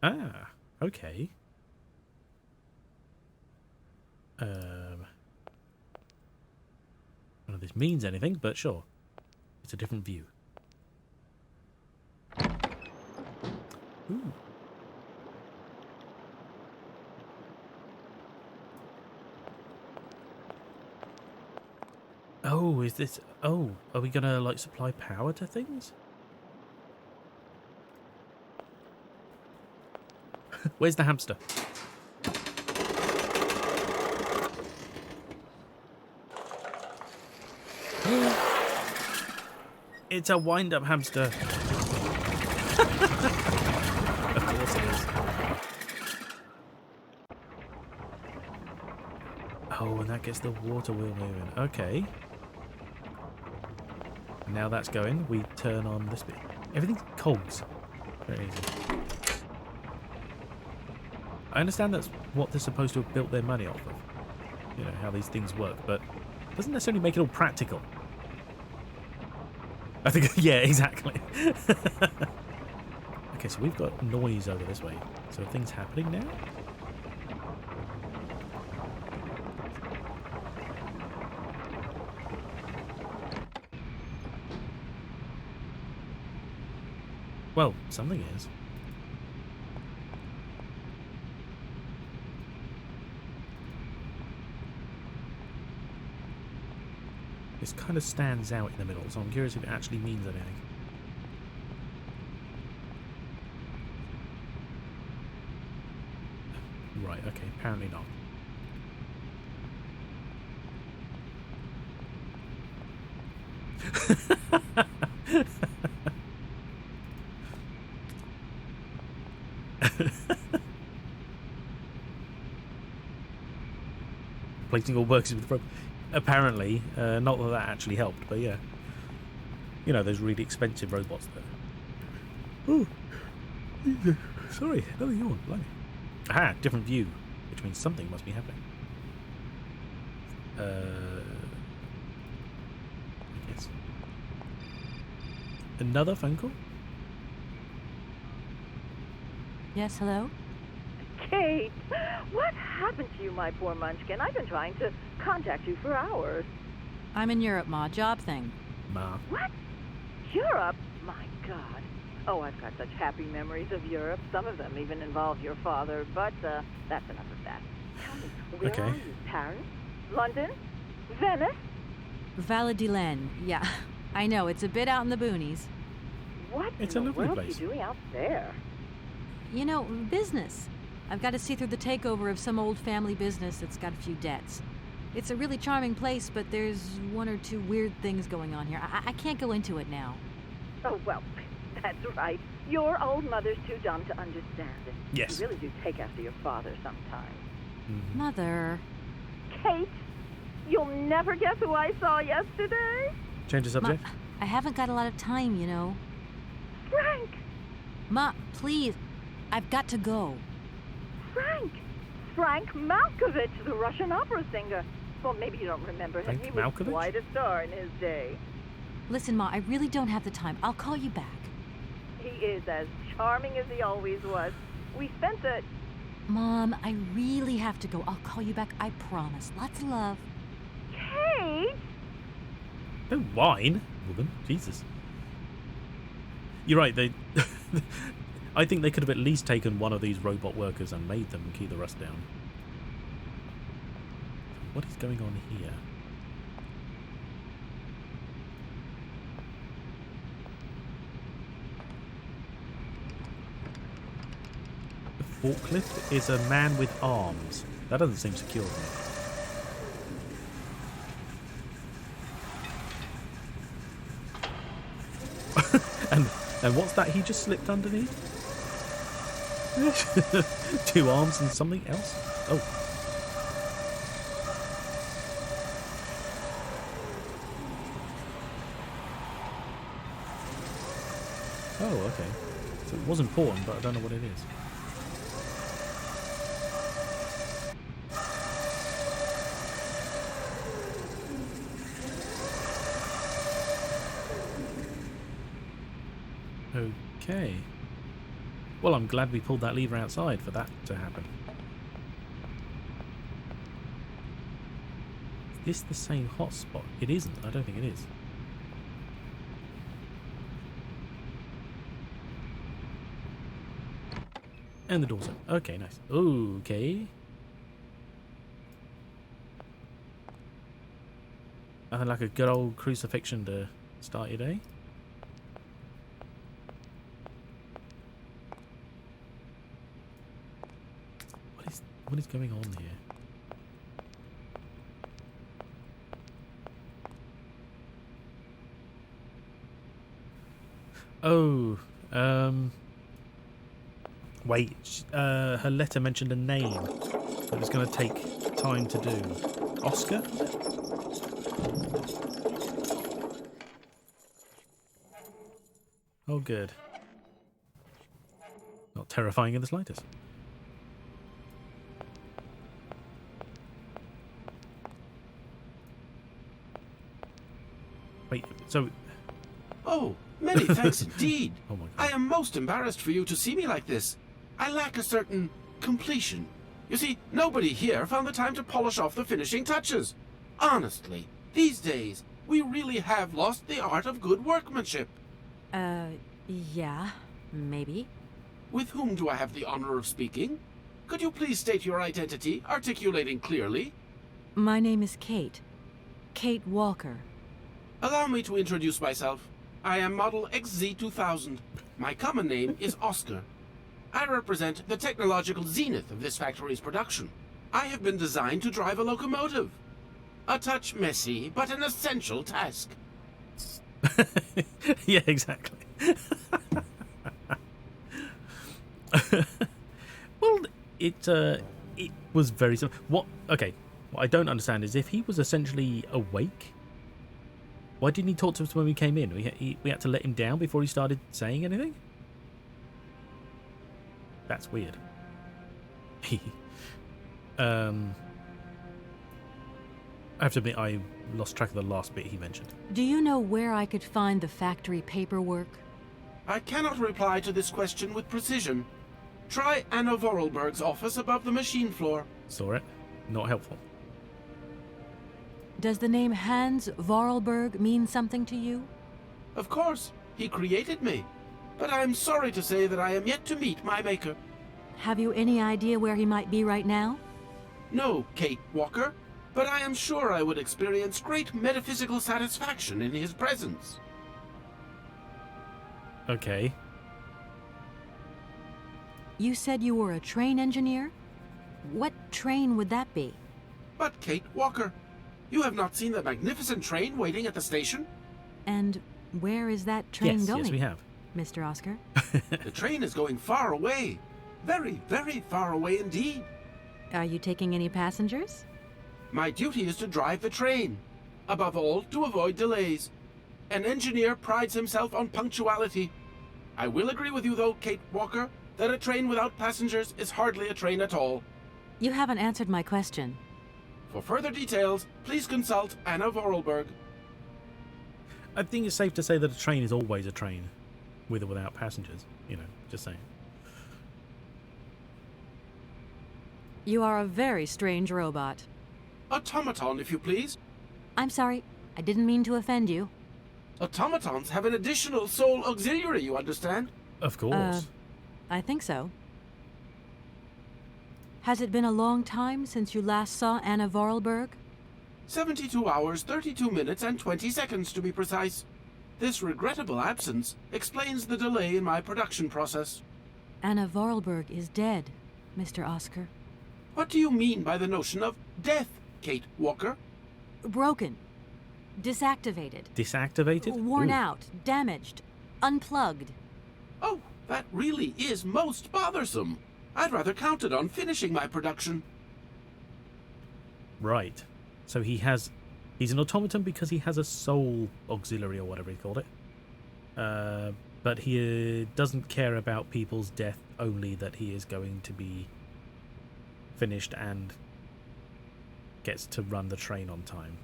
Ah, okay. None of this means anything, but sure. It's a different view. Ooh. Oh, is this... Oh, are we gonna, like, supply power to things? Where's the hamster? It's a wind-up hamster. Of course it is. Oh, and that gets the water wheel moving. Okay. Now that's going. We turn on this bit. Everything's cogs. Very easy. I understand that's what they're supposed to have built their money off of. You know, how these things work, but it doesn't necessarily make it all practical. I think, yeah, exactly. Okay, so we've got noise over this way. So are things happening now? Well, something is. This kind of stands out in the middle, so I'm curious if it actually means anything. Right, okay, apparently not. Placing all workers with the problem. Apparently, not that that actually helped, but yeah. You know, those really expensive robots there. Oh, sorry, another yawn. Blimey. Aha, different view, which means something must be happening. I guess. Another phone call? Yes, hello? Kate, what happened to you, my poor munchkin? I've been trying to contact you for hours. I'm in Europe, Ma. Job thing. Ma. What? Europe? My God. Oh, I've got such happy memories of Europe. Some of them even involve your father, but that's enough of that. Tell me, where Okay. are you? Paris? London? Venice? Valladolid. Yeah, I know. It's a bit out in the boonies. What It's in a the lovely world place. are you doing out there? You know, business. I've got to see through the takeover of some old family business that's got a few debts. It's a really charming place, but there's one or two weird things going on here. I can't go into it now. Oh, well, that's right. Your old mother's too dumb to understand it. Yes. You really do take after your father sometimes. Mhm. Mother. Kate, you'll never guess who I saw yesterday. Change the subject? Ma, I haven't got a lot of time, you know. Frank! Ma, please. I've got to go. Frank Malkovich, the Russian opera singer. Well, maybe you don't remember him. Frank He was Malkovich? quite a star in his day. Listen, Ma, I really don't have the time. I'll call you back. He is as charming as he always was. We spent the... Mom, I really have to go. I'll call you back. I promise. Lots of love. Kate! Don't whine, woman. Jesus. You're right, they... I think they could have at least taken one of these robot workers and made them key the rust down. What is going on here? The forklift is a man with arms. That doesn't seem secure to me. And what's that he just slipped underneath? 2 arms and something else? Oh. Oh, okay. So it was important, but I don't know what it is. Okay. Well, I'm glad we pulled that lever outside for that to happen. Is this the same hotspot? It isn't. I don't think it is. And the door's open. Okay, nice. Okay. And like a good old crucifixion to start your day. What is going on here? Oh, wait, her letter mentioned a name that was going to take time to do. Oscar? Oh, good. Not terrifying in the slightest. Wait, so... Oh, many thanks indeed. Oh my God. I am most embarrassed for you to see me like this. I lack a certain completion. You see, nobody here found the time to polish off the finishing touches. Honestly, these days, we really have lost the art of good workmanship. Yeah, maybe. With whom do I have the honor of speaking? Could you please state your identity, articulating clearly? My name is Kate. Kate Walker. Allow me to introduce myself. I am Model XZ2000. My common name is Oscar. I represent the technological zenith of this factory's production. I have been designed to drive a locomotive. A touch messy, but an essential task. Yeah, exactly. Well, it was very simple. What I don't understand is if he was essentially awake, why didn't he talk to us when we came in? We had to let him down before he started saying anything? That's weird. I have to admit, I lost track of the last bit he mentioned. Do you know where I could find the factory paperwork? I cannot reply to this question with precision. Try Anna Vorarlberg's office above the machine floor. Saw it. Not helpful. Does the name Hans Vorarlberg mean something to you? Of course, he created me. But I'm sorry to say that I am yet to meet my maker. Have you any idea where he might be right now? No, Kate Walker, but I am sure I would experience great metaphysical satisfaction in his presence. Okay. You said you were a train engineer? What train would that be? But Kate Walker, you have not seen the magnificent train waiting at the station? And where is that train going? Yes, we have. Mr. Oscar? The train is going far away. Very, very far away indeed. Are you taking any passengers? My duty is to drive the train. Above all, to avoid delays. An engineer prides himself on punctuality. I will agree with you, though, Kate Walker, that a train without passengers is hardly a train at all. You haven't answered my question. For further details, please consult Anna Vorarlberg. I think it's safe to say that a train is always a train, with or without passengers. You know, just saying. You are a very strange robot. Automaton, if you please. I'm sorry, I didn't mean to offend you. Automatons have an additional sole auxiliary, you understand? Of course. I think so. Has it been a long time since you last saw Anna Vorarlberg? 72 hours, 32 minutes, and 20 seconds to be precise. This regrettable absence explains the delay in my production process. Anna Vorarlberg is dead, Mr. Oscar. What do you mean by the notion of death, Kate Walker? Broken. Disactivated. Disactivated? Worn Ooh. out. Damaged. Unplugged. Oh, that really is most bothersome. I'd rather counted on finishing my production. Right. So he's an automaton because he has a soul auxiliary or whatever he called it. But he doesn't care about people's death, only that he is going to be finished and gets to run the train on time.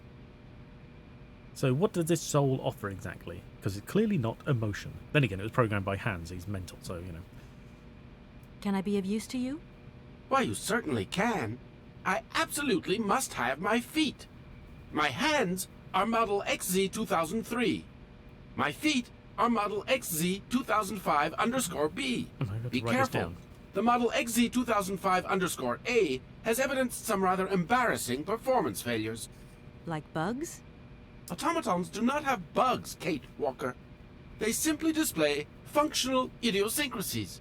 So what does this soul offer exactly? Because it's clearly not emotion. Then again, it was programmed by Hans. He's mental, so, you know. Can I be of use to you? Why, you certainly can. I absolutely must have my feet. My hands are model XZ2003. My feet are model XZ2005_B. Oh, I've got to Be write this careful. down. The model XZ2005_A has evidenced some rather embarrassing performance failures. Like bugs? Automatons do not have bugs, Kate Walker. They simply display functional idiosyncrasies.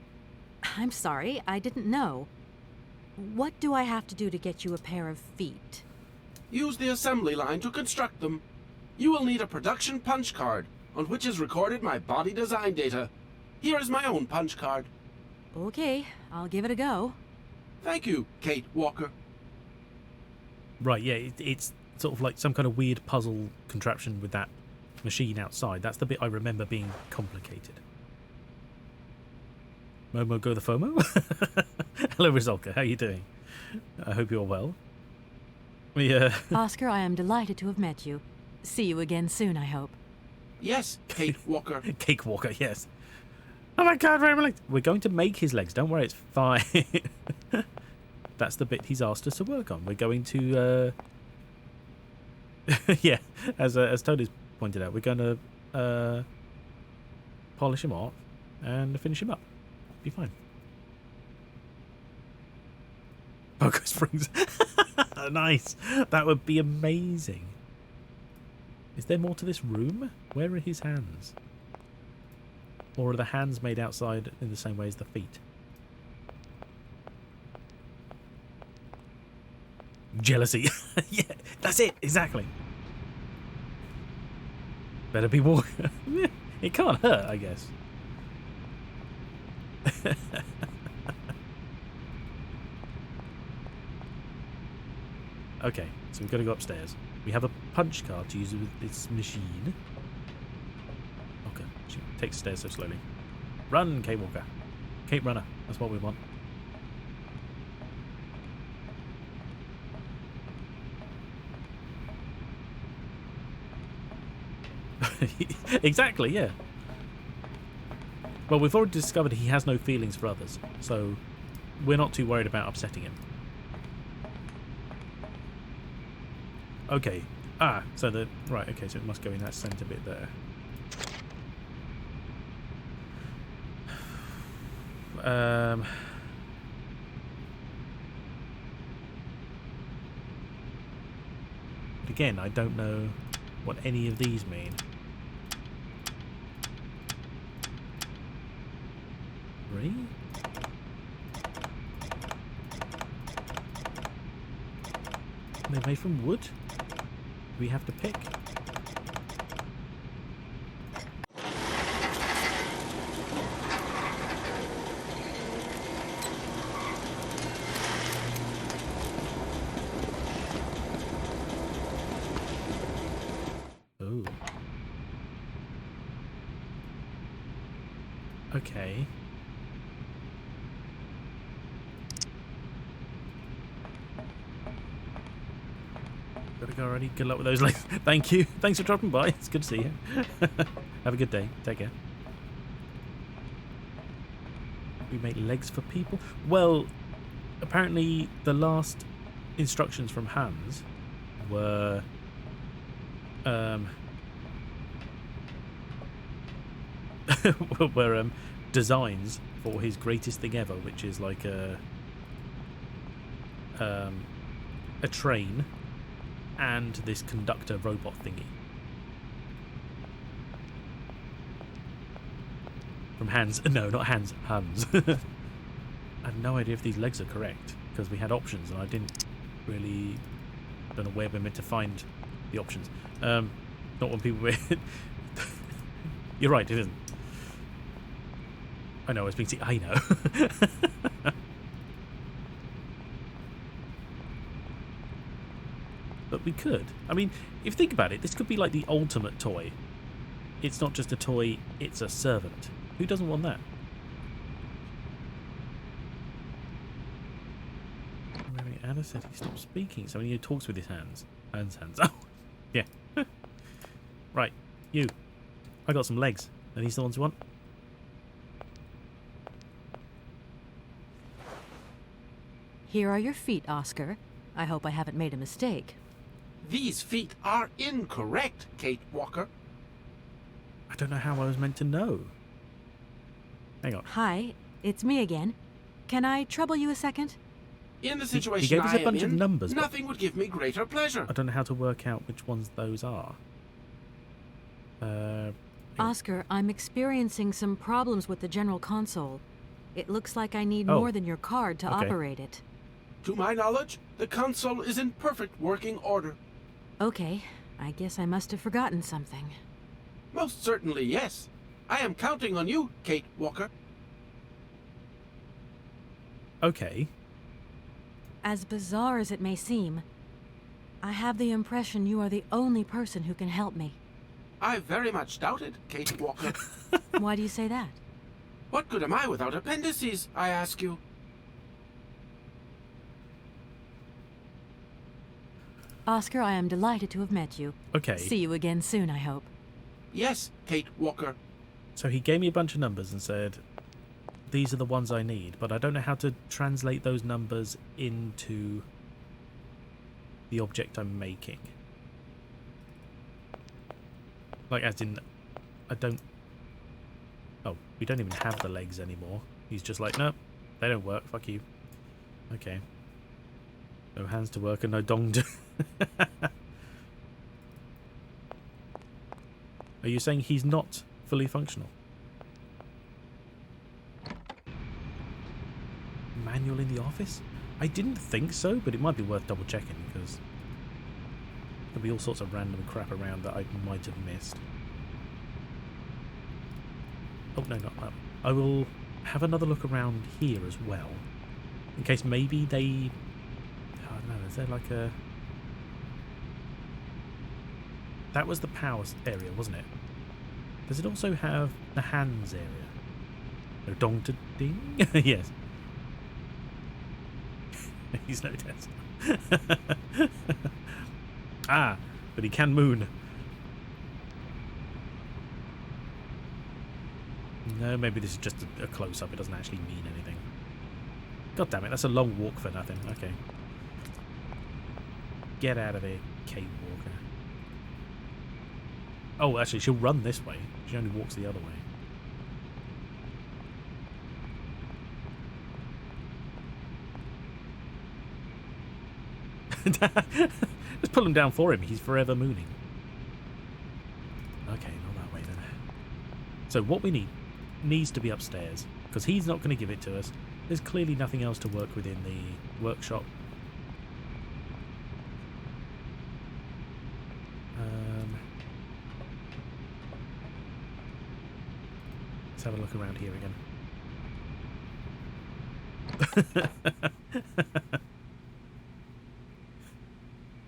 I'm sorry, I didn't know. What do I have to do to get you a pair of feet? Use the assembly line to construct them. You will need a production punch card, on which is recorded my body design data. Here is my own punch card. Okay, I'll give it a go. Thank you, Kate Walker. Right, yeah, it's sort of like some kind of weird puzzle contraption with that machine outside. That's the bit I remember being complicated. Momo go the FOMO? Hello, Rizolka. How are you doing? I hope you're well. Oscar, I am delighted to have met you. See you again soon, I hope. Yes, Kate Walker. Cake Walker, yes. Oh my god, we're going to make his legs. Don't worry, it's fine. That's the bit he's asked us to work on. We're going to, yeah, as Tony's pointed out, we're going to polish him off and finish him up. Be fine. Pogo Springs. Nice. That would be amazing. Is there more to this room? Where are his hands? Or are the hands made outside in the same way as the feet? Jealousy. Yeah, that's it. Exactly. Better be more. It can't hurt, I guess. Okay, so we've got to go upstairs. We have a punch card to use with this machine. Okay, she takes the stairs so slowly. Run, Kate Walker. Kate Runner, that's what we want. Exactly, yeah. Well, we've already discovered he has no feelings for others, so we're not too worried about upsetting him. Okay. Ah, so the... Right, okay, so it must go in that centre bit there. But again, I don't know what any of these mean. Really? They're made from wood? We have to pick. Oh. Okay. Gotta go already. Good luck with those legs. Thank you. Thanks for dropping by. It's good to see you. Have a good day. Take care. We make legs for people? Well, apparently the last instructions from Hans were designs for his greatest thing ever, which is like a train and this conductor robot thingy. From Hans. No, not Hans. Hans. I have no idea if these legs are correct, because we had options and I didn't really... don't know where we're meant to find the options. Not when people... You're right, it isn't. I know, I was being... I know. But we could. I mean, if you think about it, this could be like the ultimate toy. It's not just a toy, it's a servant. Who doesn't want that? Anna said he stopped speaking, so he talks with his hands. Hands. Oh, yeah. Right, you. I got some legs. Are these the ones you want? Here are your feet, Oscar. I hope I haven't made a mistake. These feet are incorrect, Kate Walker. I don't know how I was meant to know. Hang on. Hi, it's me again. Can I trouble you a second? In the situation he gave us I a bunch am of numbers, but nothing would give me greater pleasure. I don't know how to work out which ones those are. Oscar, I'm experiencing some problems with the general console. It looks like I need Oh. more than your card to Okay. operate it. To my knowledge, the console is in perfect working order. Okay, I guess I must have forgotten something. Most certainly, yes. I am counting on you, Kate Walker. Okay. As bizarre as it may seem, I have the impression you are the only person who can help me. I very much doubt it, Kate Walker. Why do you say that? What good am I without appendices, I ask you? Oscar, I am delighted to have met you. Okay. See you again soon, I hope. Yes, Kate Walker. So he gave me a bunch of numbers and said, these are the ones I need, but I don't know how to translate those numbers into the object I'm making. Like, as in, I don't... Oh, we don't even have the legs anymore. He's just like, nope, they don't work, fuck you. Okay. No hands to work and no dong to... Are you saying he's not fully functional? Manual in the office? I didn't think so, but it might be worth double checking because there'll be all sorts of random crap around that I might have missed. Oh, no, not that. I will have another look around here as well, in case maybe they... I don't know, is there like a... That was the power area, wasn't it? Does it also have the hands area? No, dong to ding? Yes. He's no Tesla. Ah, but he can moon. No, maybe this is just a close-up. It doesn't actually mean anything. God damn it, that's a long walk for nothing. Okay. Get out of there, Kate Walker. Oh, actually, she'll run this way. She only walks the other way. Just pull him down for him. He's forever mooning. Okay, not that way then. So what we need needs to be upstairs, because he's not going to give it to us. There's clearly nothing else to work with in the workshop. Let's have a look around here again.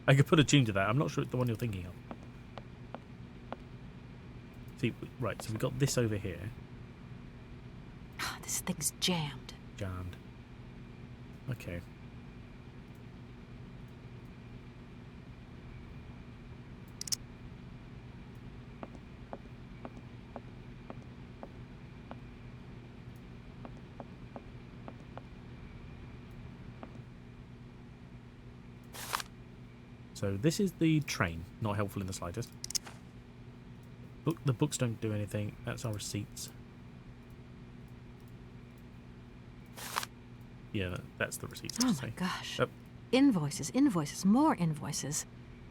I could put a tune to that. I'm not sure it's the one you're thinking of. See, right, so we've got this over here. This thing's jammed. Jammed. Okay. So this is the train. Not helpful in the slightest. The books don't do anything. That's our receipts. Yeah, that's the receipt. Oh my gosh. Invoices, invoices, more invoices.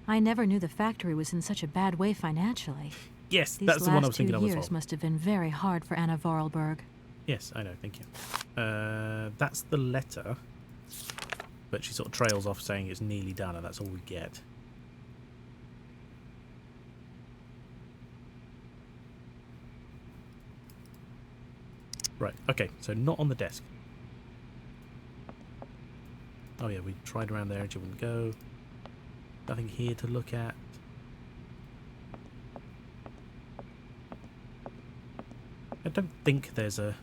I never knew the factory was in such a bad way financially. Yes, These that's the one I was last 2 thinking of as years well. must have been very hard for Anna Vorarlberg. Yes, I know, thank you. That's the letter. But she sort of trails off saying it's nearly done and that's all we get. Right, okay, so not on the desk. Oh yeah, we tried around there and she wouldn't go. Nothing here to look at. I don't think there's a...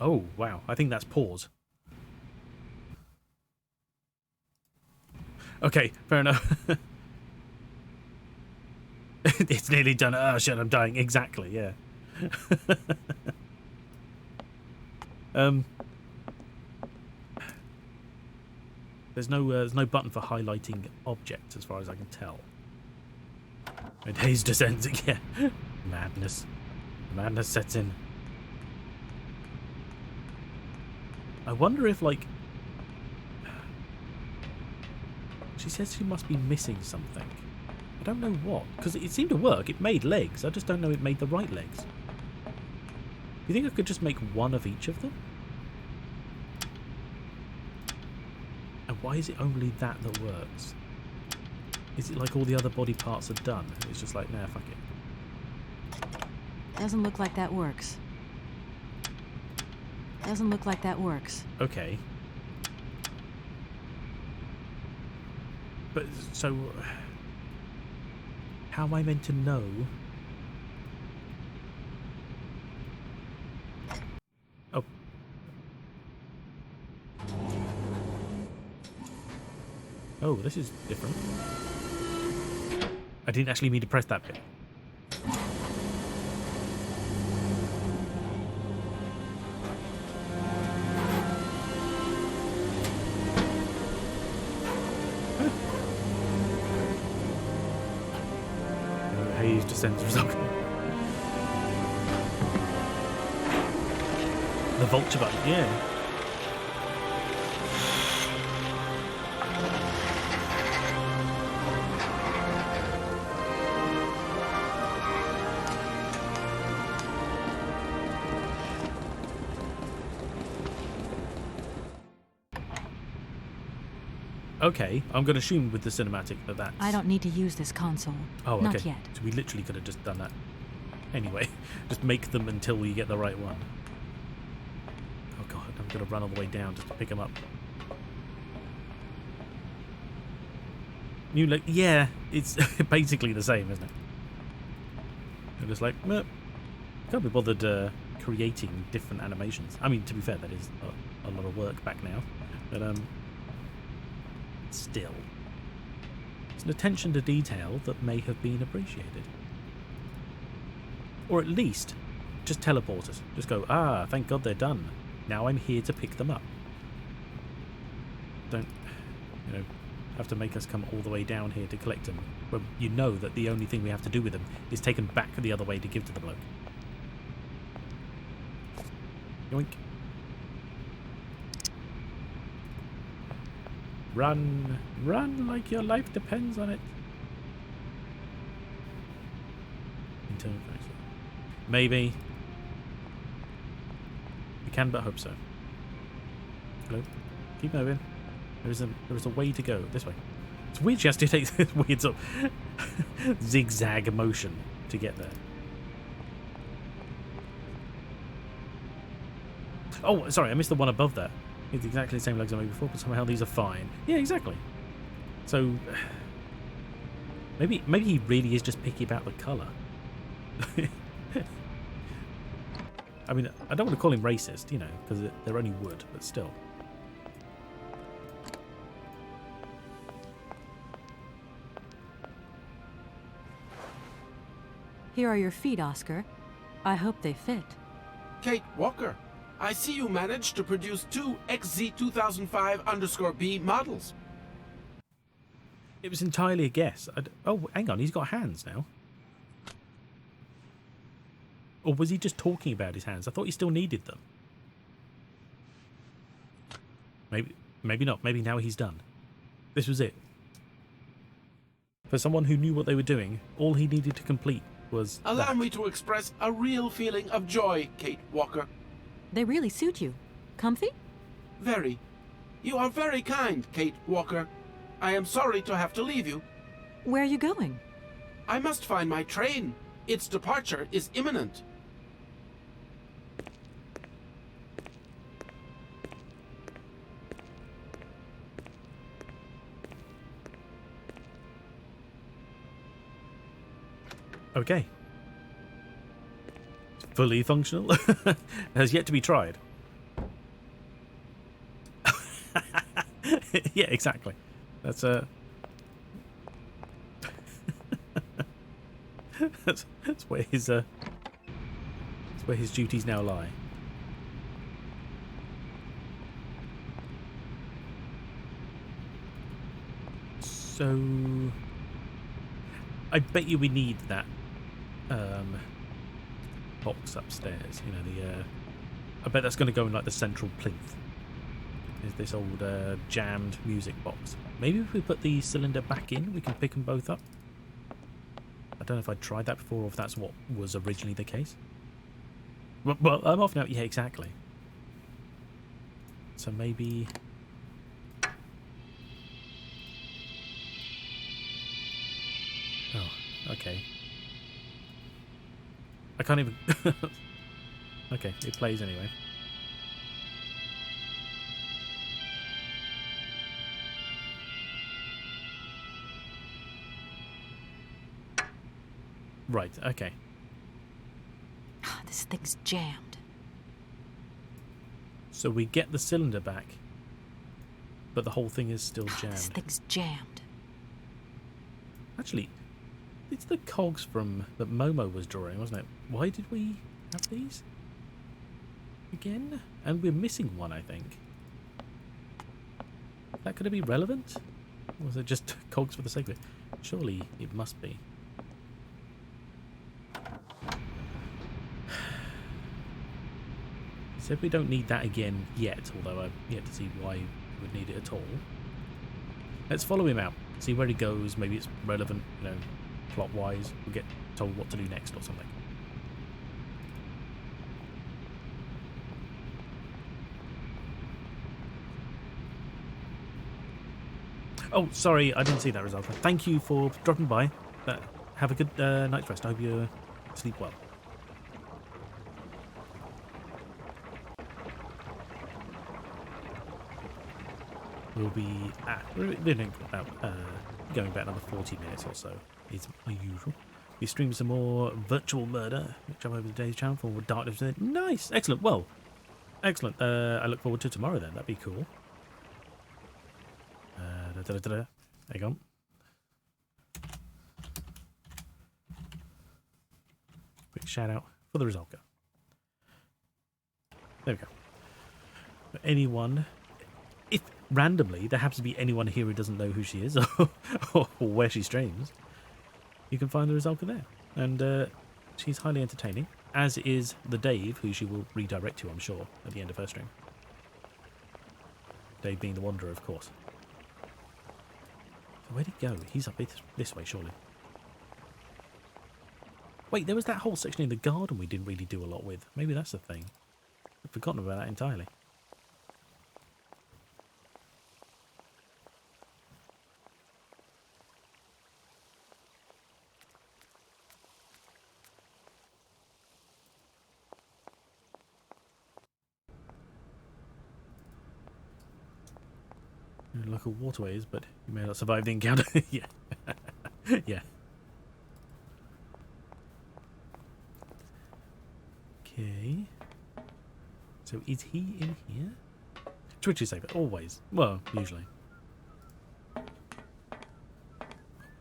Oh, wow, I think that's pause. Okay, fair enough. It's nearly done. Oh shit, I'm dying. Exactly, yeah. There's no button for highlighting objects as far as I can tell. And haze descends again. Madness. Madness sets in. I wonder if, like... She says she must be missing something. I don't know what. Because it seemed to work. It made legs. I just don't know it made the right legs. Do you think I could just make one of each of them? And why is it only that works? Is it like all the other body parts are done? It's just like, nah, fuck it. Doesn't look like that works. Doesn't look like that works. Okay. But, so... How am I meant to know? Oh. Oh, this is different. I didn't actually mean to press that bit. Haze descends result. The vulture button, yeah. Okay, I'm going to assume with the cinematic that that's... I don't need to use this console. Oh, okay. Not yet. So we literally could have just done that. Anyway, just make them until we get the right one. Oh god, I'm going to run all the way down just to pick them up. New leg... Yeah, it's basically the same, isn't it? I'm just like, meh. Can't be bothered creating different animations. I mean, to be fair, that is a lot of work back now. But, still. It's an attention to detail that may have been appreciated. Or at least, just teleport us. Just go, ah, thank God they're done. Now I'm here to pick them up. Don't, you know, have to make us come all the way down here to collect them, when you know that the only thing we have to do with them is take them back the other way to give to the bloke. Yoink. Run. Run like your life depends on it. Internal connection. Maybe. We can but hope so. Hello? Keep moving. There is a way to go. This way. It's weird she has to take this weird sort of zigzag motion to get there. Oh, sorry, I missed the one above that. It's exactly the same legs I made before, but somehow these are fine. Yeah, exactly. So, maybe he really is just picky about the colour. I mean, I don't want to call him racist, you know, because they're only wood, but still. Here are your feet, Oscar. I hope they fit. Kate Walker, I see you managed to produce 2 XZ2005_B models. It was entirely a guess. Oh, hang on, he's got hands now. Or was he just talking about his hands? I thought he still needed them. Maybe not. Maybe now he's done. This was it. For someone who knew what they were doing, all he needed to complete was Allow me to express a real feeling of joy, Kate Walker. They really suit you. Comfy? Very. You are very kind, Kate Walker. I am sorry to have to leave you. Where are you going? I must find my train. Its departure is imminent. Okay. Fully functional. Has yet to be tried. Yeah, exactly. That's that's where his duties now lie. So I bet you we need that box upstairs. You know, I bet that's going to go in like the central plinth. Is this old jammed music box? Maybe if we put the cylinder back in, we can pick them both up. I don't know if I tried that before or if that's what was originally the case. Well, I'm off now. Yeah, exactly. So maybe... Oh, okay. I can't even... Okay, it plays anyway. Right, okay. This thing's jammed. So we get the cylinder back, but the whole thing is still This jammed. thing's jammed. Actually, it's the cogs from that Momo was drawing, wasn't it? Why did we have these? Again? And we're missing one, I think. That could it be relevant? Or was it just cogs for the sake of it? Surely it must be. So if we don't need that again yet, although I've yet to see why we would need it at all. Let's follow him out, see where he goes. Maybe it's relevant, you know, plot-wise. We'll get told what to do next or something. Oh, sorry, I didn't see that result. Thank you for dropping by. Have a good night's rest. I hope you sleep well. We'll be we're doing about going back another 40 minutes or so is my usual. We stream some more virtual murder, jump over to Dave's channel for Darkness. Nice, excellent. Well, excellent. I look forward to tomorrow then. That'd be cool. There you go. Quick shout out for the Resolka. There we go. For anyone, if randomly there happens to be anyone here who doesn't know who she is or where she streams, you can find the Resolka there. And she's highly entertaining, as is the Dave, who she will redirect to, I'm sure, at the end of her stream. Dave being the Wanderer, of course. So where'd he go? He's up this way, surely. Wait, there was that whole section in the garden we didn't really do a lot with. Maybe that's the thing. I've forgotten about that entirely. Local waterways, but you may not survive the encounter. Yeah. Yeah. Okay. So is he in here? Twitch is safer, always. Well, usually.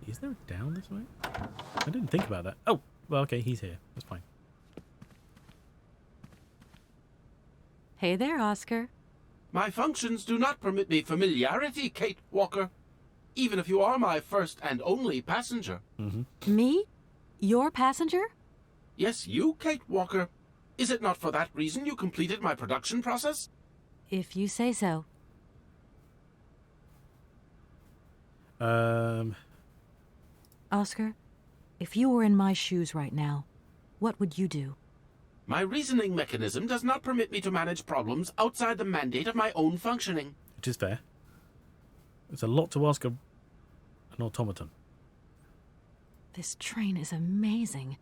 Is there a down this way? I didn't think about that. Oh, well, okay, he's here. That's fine. Hey there, Oscar. My functions do not permit me familiarity, Kate Walker. Even if you are my first and only passenger. Mm-hmm. Me? Your passenger? Yes, you, Kate Walker. Is it not for that reason you completed my production process? If you say so. Oscar, if you were in my shoes right now, what would you do? My reasoning mechanism does not permit me to manage problems outside the mandate of my own functioning. Which is fair. It's a lot to ask an automaton. This train is amazing.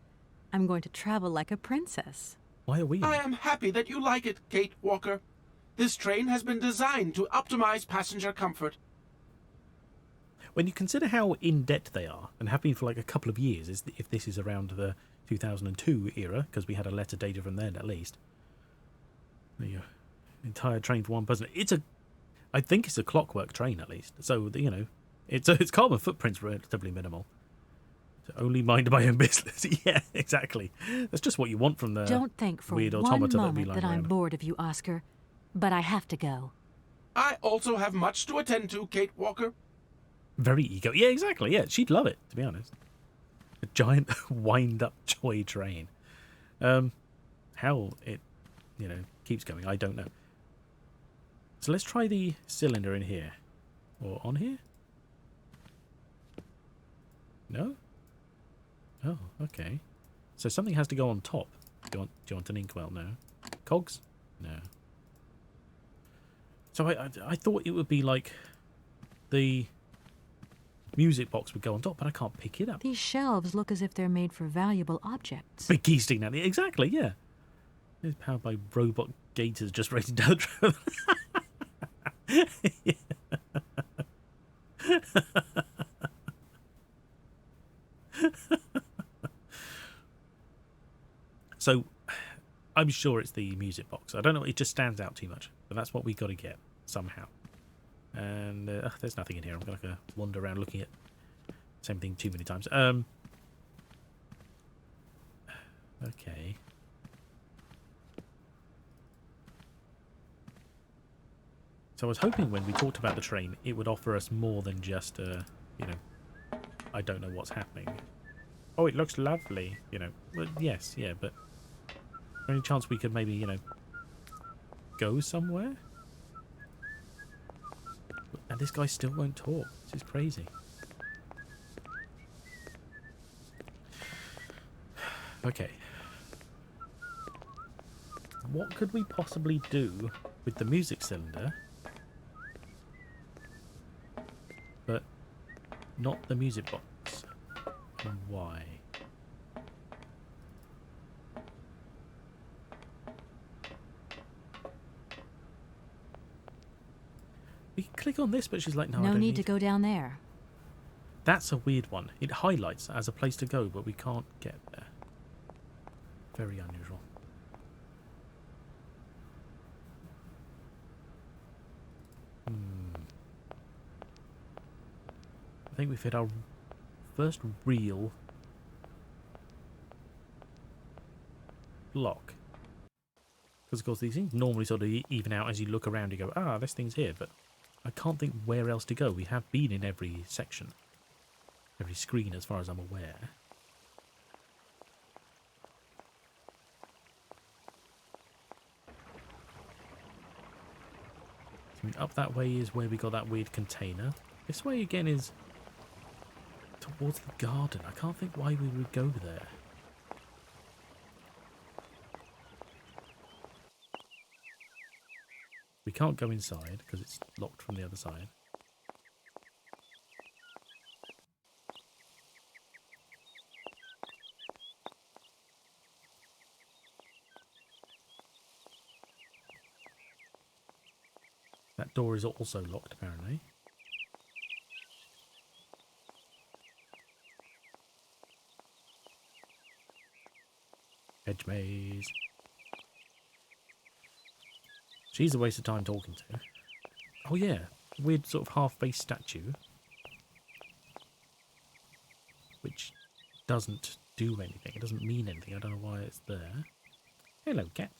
I'm going to travel like a princess. Why are we? I am happy that you like it, Kate Walker. This train has been designed to optimize passenger comfort. When you consider how in debt they are, and have been for like a couple of years, if this is around the 2002 era, because we had a letter dated from then at least. The entire train for one person. I think it's a clockwork train at least. So its carbon footprint's relatively minimal. Only mind my own business. Yeah, exactly. That's just what you want from the Don't think for weird one automata that be moment lying that I'm around. bored of you, Oscar. But I have to go. I also have much to attend to, Kate Walker. Very ego. Yeah, exactly. Yeah, she'd love it, to be honest. A giant wind-up toy train. How it, keeps going, I don't know. So let's try the cylinder in here. Or on here? No? Oh, okay. So something has to go on top. Do you want an inkwell? No. Cogs? No. So I thought it would be like the music box would go on top, but I can't pick it up. These shelves look as if they're made for valuable objects. Big key sticking out there. Exactly, yeah. It's powered by robot gators just racing down the road. So, I'm sure it's the music box. I don't know, it just stands out too much. But that's what we got to get, somehow. And there's nothing in here. I'm going to wander around looking at the same thing too many times. Okay. So I was hoping when we talked about the train, it would offer us more than just, I don't know what's happening. Oh, it looks lovely. Well, yes, yeah, but any chance we could maybe, go somewhere? And this guy still won't talk. This is crazy. Okay. What could we possibly do with the music cylinder, but not the music box? And why? We can click on this, but she's like, no, I No don't need to go down there. That's a weird one. It highlights as a place to go, but we can't get there. Very unusual. I think we've hit our first real block. Because, of course, these things normally sort of even out as you look around. You go, ah, this thing's here, but I can't think where else to go. We have been in every section, every screen, as far as I'm aware. I mean, up that way is where we got that weird container. This way again is towards the garden. I can't think why we would go there. We can't go inside because it's locked from the other side. That door is also locked, apparently. Hedge maze. She's a waste of time talking to. Oh yeah, weird sort of half-faced statue. Which doesn't do anything. It doesn't mean anything. I don't know why it's there. Hello, cat.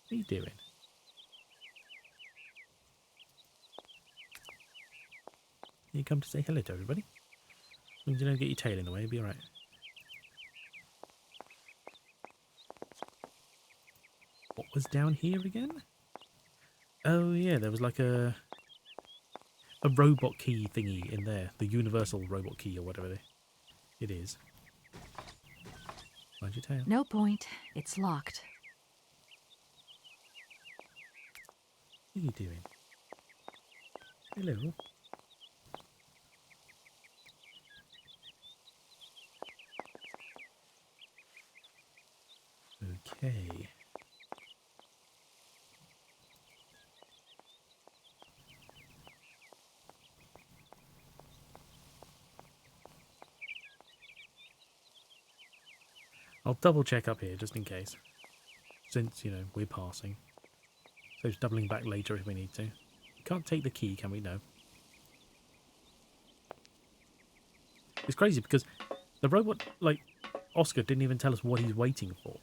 What are you doing? You come to say hello to everybody. As long as you don't get your tail in the way, you'll be alright. What was down here again? Oh yeah, there was like a a robot key thingy in there. The universal robot key or whatever it is. Mind your tail. No point. It's locked. What are you doing? Hello. Okay. I'll double check up here just in case. Since, you know, we're passing. So it's doubling back later if we need to. Can't take the key, can we? No. It's crazy because the robot, like, Oscar didn't even tell us what he's waiting for.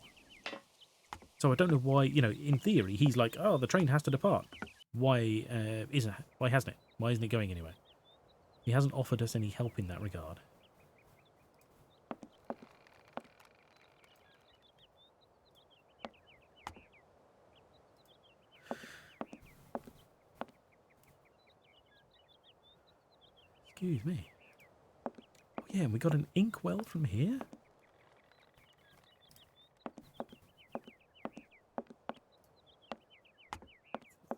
So I don't know why, you know, in theory, he's like, oh, the train has to depart. Why why hasn't it? Why isn't it going anywhere? He hasn't offered us any help in that regard. Excuse me. Oh, yeah, and we got an inkwell from here.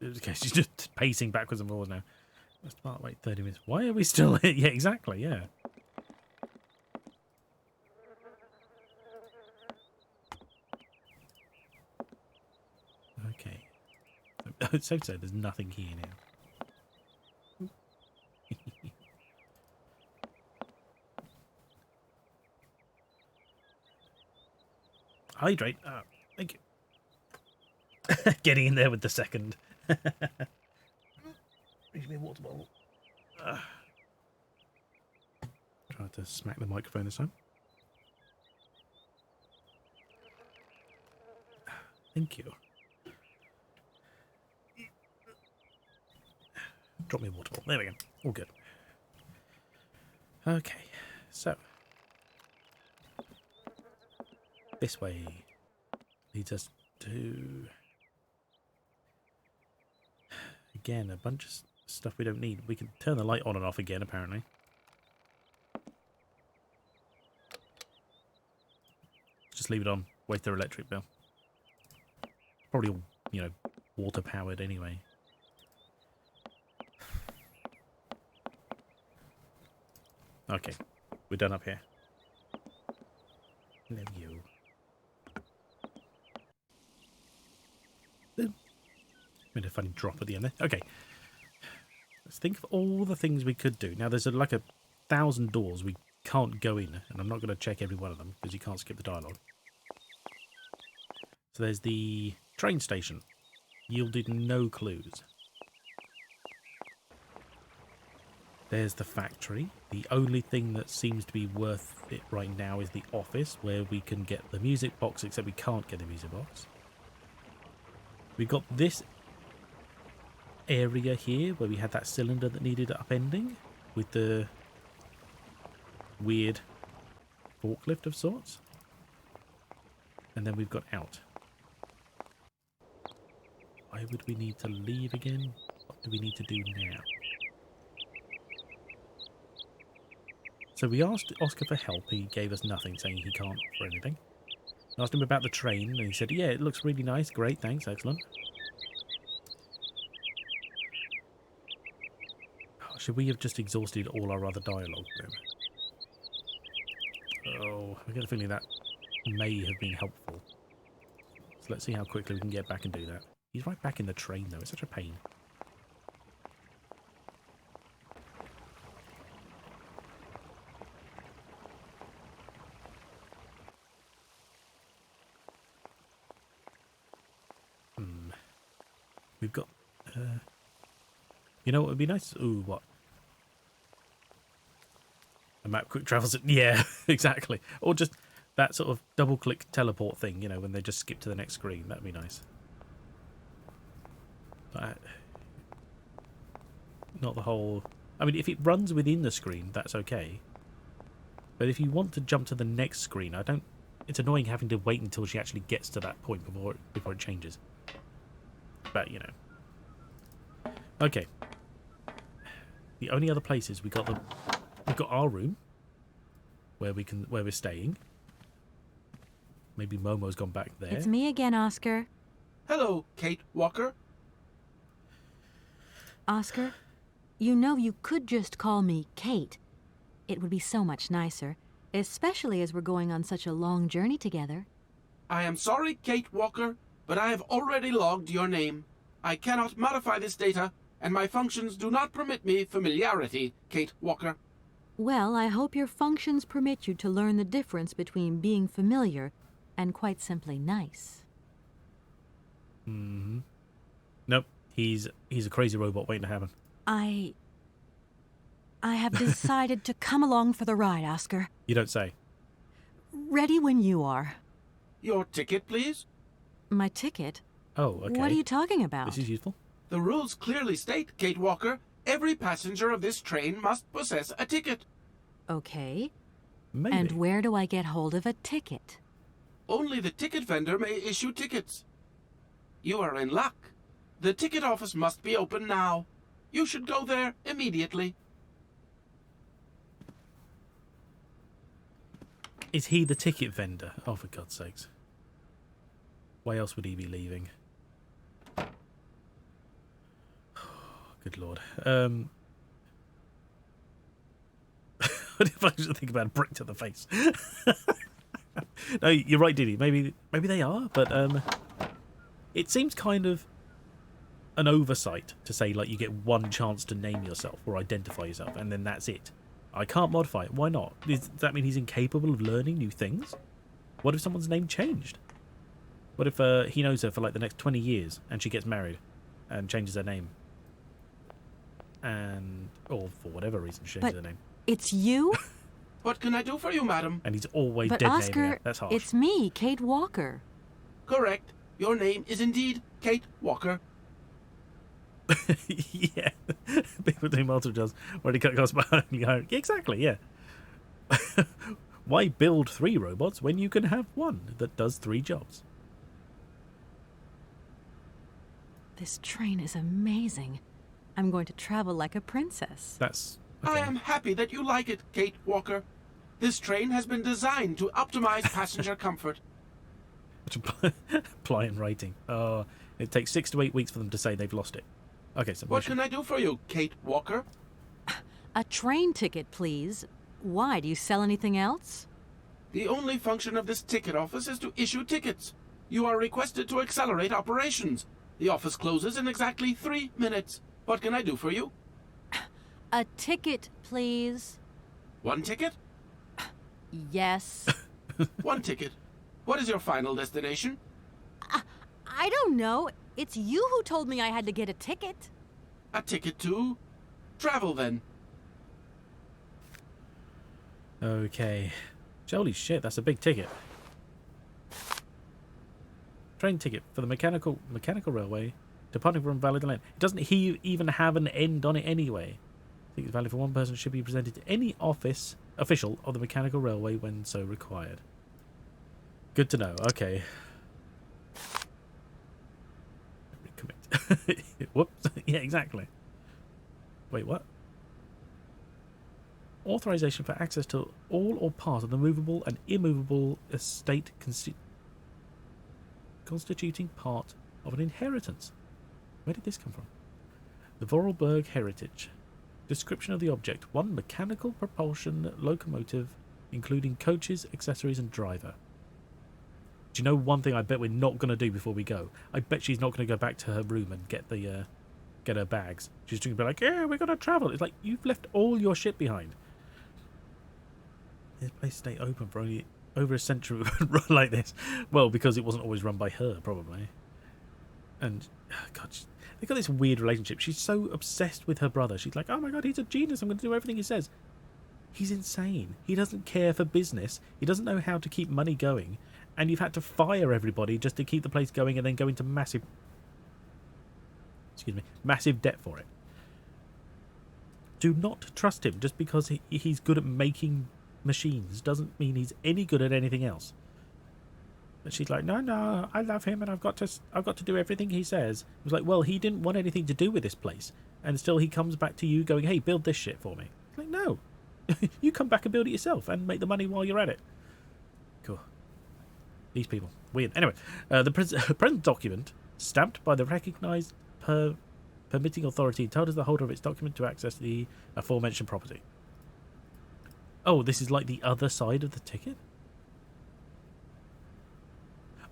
Okay, she's just pacing backwards and forwards now. Let's start, wait 30 minutes. Why are we still here? Yeah, exactly, yeah. Okay. It's safe to say there's nothing here now. Hydrate. Oh, thank you. Getting in there with the second. Reach me a water bottle. Try to smack the microphone this time. Thank you. Drop me a water bottle. There we go. All good. Okay, so this way leads us to, again, a bunch of stuff we don't need. We can turn the light on and off again, apparently. Just leave it on. Waste their electric bill. Probably all, you know, water powered anyway. Okay, we're done up here. Love you. Made a funny drop at the end there. Okay. Let's think of all the things we could do. Now, there's like 1,000 doors we can't go in, and I'm not going to check every one of them because you can't skip the dialogue. So there's the train station. Yielded no clues. There's the factory. The only thing that seems to be worth it right now is the office, where we can get the music box, except we can't get the music box. We've got this area here, where we had that cylinder that needed upending, with the weird forklift of sorts. And then we've got out. Why would we need to leave again? What do we need to do now? So we asked Oscar for help. He gave us nothing, saying he can't offer anything. Asked him about the train, and he said, yeah, it looks really nice. Great, thanks, excellent. Oh, should we have just exhausted all our other dialogue then? Oh, I get a feeling that may have been helpful. So let's see how quickly we can get back and do that. He's right back in the train, though. It's such a pain. We've got, you know what would be nice? Ooh, what? A map quick travels. Yeah, exactly. Or just that sort of double-click teleport thing, you know, when they just skip to the next screen. That'd be nice. Not the whole... I mean, if it runs within the screen, that's okay. But if you want to jump to the next screen, I don't... It's annoying having to wait until she actually gets to that point before it changes. But, you know. Okay. The only other places we've got our room where we're staying. Maybe Momo's gone back there. It's me again, Oscar. Hello, Kate Walker. Oscar, you know you could just call me Kate. It would be so much nicer, especially as we're going on such a long journey together. I am sorry, Kate Walker, but I have already logged your name. I cannot modify this data, and my functions do not permit me familiarity, Kate Walker. Well, I hope your functions permit you to learn the difference between being familiar and quite simply nice. Mm-hmm. Nope. He's a crazy robot waiting to happen. I have decided to come along for the ride, Oscar. You don't say. Ready when you are. Your ticket, please. My ticket? Oh, okay. What are you talking about? This is useful. The rules clearly state, Kate Walker, every passenger of this train must possess a ticket. Okay. Maybe. And where do I get hold of a ticket? Only the ticket vendor may issue tickets. You are in luck. The ticket office must be open now. You should go there immediately. Is he the ticket vendor? Oh, for God's sakes. Why else would he be leaving? Good Lord. What if I just think about a brick to the face? No, you're right, Diddy. Maybe they are, but it seems kind of an oversight to say, like, you get one chance to name yourself or identify yourself, and then that's it. I can't modify it. Why not? Does that mean he's incapable of learning new things? What if someone's name changed? What if he knows her for like the next 20 years and she gets married and changes her name? Or for whatever reason she changes her name. It's you? What can I do for you, madam? And he's always But dead Oscar, naming her. That's harsh. it's me, Kate Walker. Correct. Your name is indeed Kate Walker. Yeah. People do multiple jobs where they cut costs by only hiring. Exactly, yeah. Why build 3 robots when you can have one that does 3 jobs? This train is amazing. I'm going to travel like a princess. That's... I okay. am happy that you like it, Kate Walker. This train has been designed to optimize passenger comfort. Apply in writing. It takes 6 to 8 weeks for them to say they've lost it. Okay, so What can I do for you, Kate Walker? A train ticket, please. Why? Do you sell anything else? The only function of this ticket office is to issue tickets. You are requested to accelerate operations. The office closes in exactly 3 minutes. What can I do for you? A ticket, please. 1 ticket? Yes. 1 ticket. What is your final destination? I don't know. It's you who told me I had to get a ticket. A ticket to travel, then. Okay. Holy shit, that's a big ticket. Train ticket for the mechanical railway departing from Valid Lane. Doesn't he even have an end on it anyway? I think it's valid for one person. Should be presented to any official of the mechanical railway when so required. Good to know. Okay. Commit. Whoops. Yeah, exactly. Wait, what? Authorization for access to all or part of the movable and immovable estate constituting part of an inheritance. Where did this come from? The Vorarlberg Heritage. Description of the object. 1 mechanical propulsion locomotive, including coaches, accessories, and driver. Do you know one thing I bet we're not going to do before we go? I bet she's not going to go back to her room and get her bags. She's going to be like, yeah, we're going to travel. It's like, you've left all your shit behind. This place stay open for only over a century run like this. Well, because it wasn't always run by her, probably. And, God, they've got this weird relationship. She's so obsessed with her brother. She's like, oh my God, he's a genius. I'm going to do everything he says. He's insane. He doesn't care for business. He doesn't know how to keep money going. And you've had to fire everybody just to keep the place going and then go into massive debt for it. Do not trust him just because he's good at making machines. Doesn't mean he's any good at anything else. And she's like, no, I love him, and I've got to do everything he says. I was like, well, he didn't want anything to do with this place, and still he comes back to you going, hey, build this shit for me. Like, no, you come back and build it yourself and make the money while you're at it. Cool. These people, weird. Anyway, the present document, stamped by the recognised permitting authority, entitles the holder of its document to access the aforementioned property. Oh, this is like the other side of the ticket?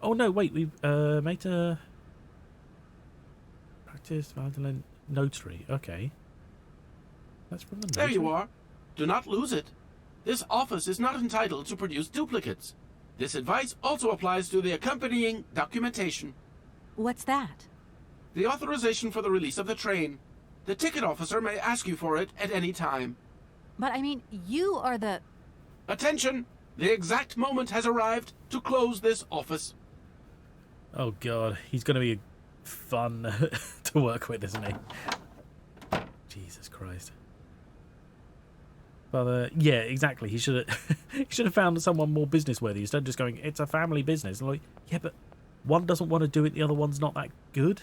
Oh no, wait, we've made a practice violent notary. Okay. That's from the notary. There you are. Do not lose it. This office is not entitled to produce duplicates. This advice also applies to the accompanying documentation. What's that? The authorization for the release of the train. The ticket officer may ask you for it at any time. But I mean, you are the... Attention! The exact moment has arrived to close this office. Oh god, he's going to be fun to work with, isn't he? Jesus Christ. But yeah, exactly. He should have found someone more business-worthy instead of just going, it's a family business. And like, yeah, but one doesn't want to do it, the other one's not that good.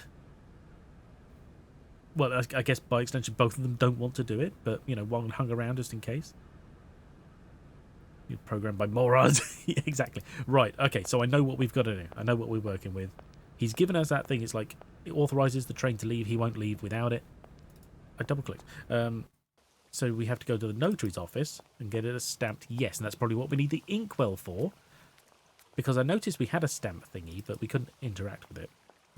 Well, I guess by extension, both of them don't want to do it, but, you know, one hung around just in case. You're programmed by morons. Yeah, exactly. Right, okay, so I know what we've got to do. I know what we're working with. He's given us that thing. It's like, it authorises the train to leave. He won't leave without it. I double-clicked. So we have to go to the notary's office and get it a stamped yes, and that's probably what we need the inkwell for. Because I noticed we had a stamp thingy, but we couldn't interact with it.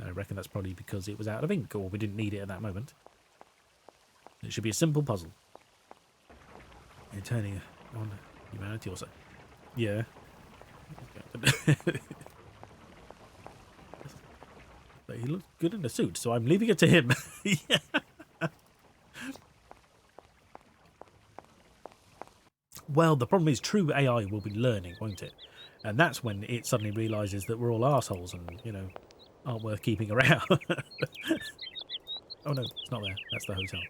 I reckon that's probably because it was out of ink, or we didn't need it at that moment. It should be a simple puzzle. You're turning on humanity or so. Yeah. But he looks good in a suit, so I'm leaving it to him. Yeah. Well, the problem is true AI will be learning, won't it? And that's when it suddenly realises that we're all arseholes and, you know, aren't worth keeping around. Oh no, it's not there. That's the hotel.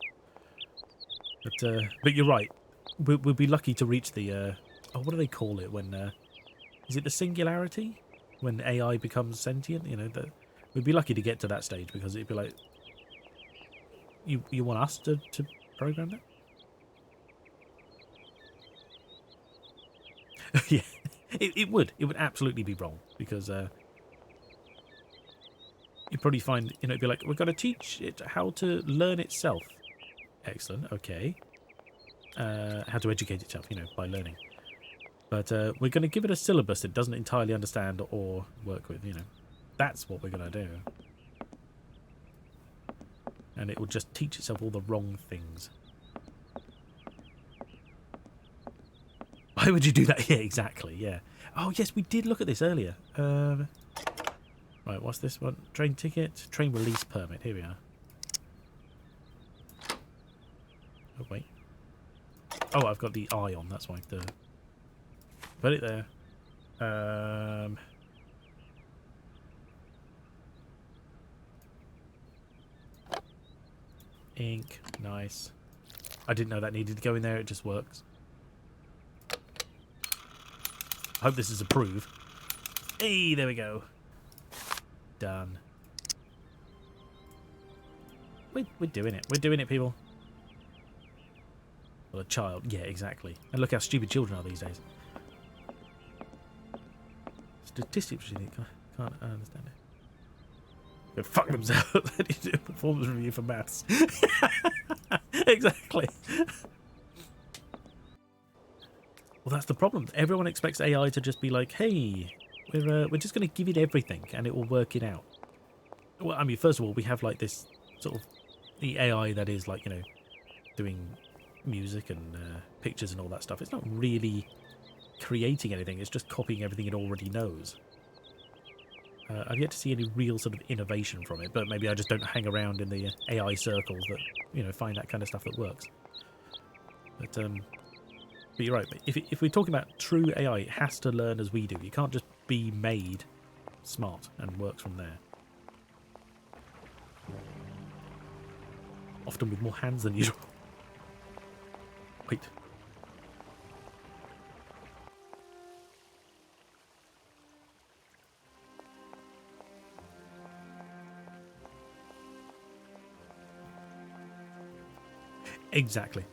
But you're right. We'll be lucky to reach the... oh, what do they call it when... is it the singularity? When AI becomes sentient? You know, we'd be lucky to get to that stage because it'd be like... You want us to program that? Yeah, it would. It would absolutely be wrong because you'd probably find, you know, it'd be like, we've got to teach it how to learn itself. Excellent, okay. How to educate itself, you know, by learning. But we're going to give it a syllabus it doesn't entirely understand or work with, you know. That's what we're going to do. And it will just teach itself all the wrong things. Why would you do that? Yeah, exactly, yeah. Oh, yes, we did look at this earlier. Right, what's this one? Train ticket? Train release permit. Here we are. Oh, wait. Oh, I've got the eye on. That's why. Put it there. Ink. Nice. I didn't know that needed to go in there. It just works. I hope this is approved. Hey, there we go. Done. We're doing it. We're doing it, people. Well, a child. Yeah, exactly. And look how stupid children are these days. Statistics, you can't understand it. Go fuck themselves. They need to do a performance review for maths. Exactly. Well, that's the problem. Everyone expects AI to just be like, hey, we're just going to give it everything and it will work it out. Well, I mean, first of all, we have like this sort of the AI that is like, you know, doing music and pictures and all that stuff. It's not really creating anything. It's just copying everything it already knows. I've yet to see any real sort of innovation from it, but maybe I just don't hang around in the AI circles that, you know, find that kind of stuff that works. But you're right. If we're talking about true AI, it has to learn as we do. You can't just be made smart and works from there. Often with more hands than usual. Wait. Exactly.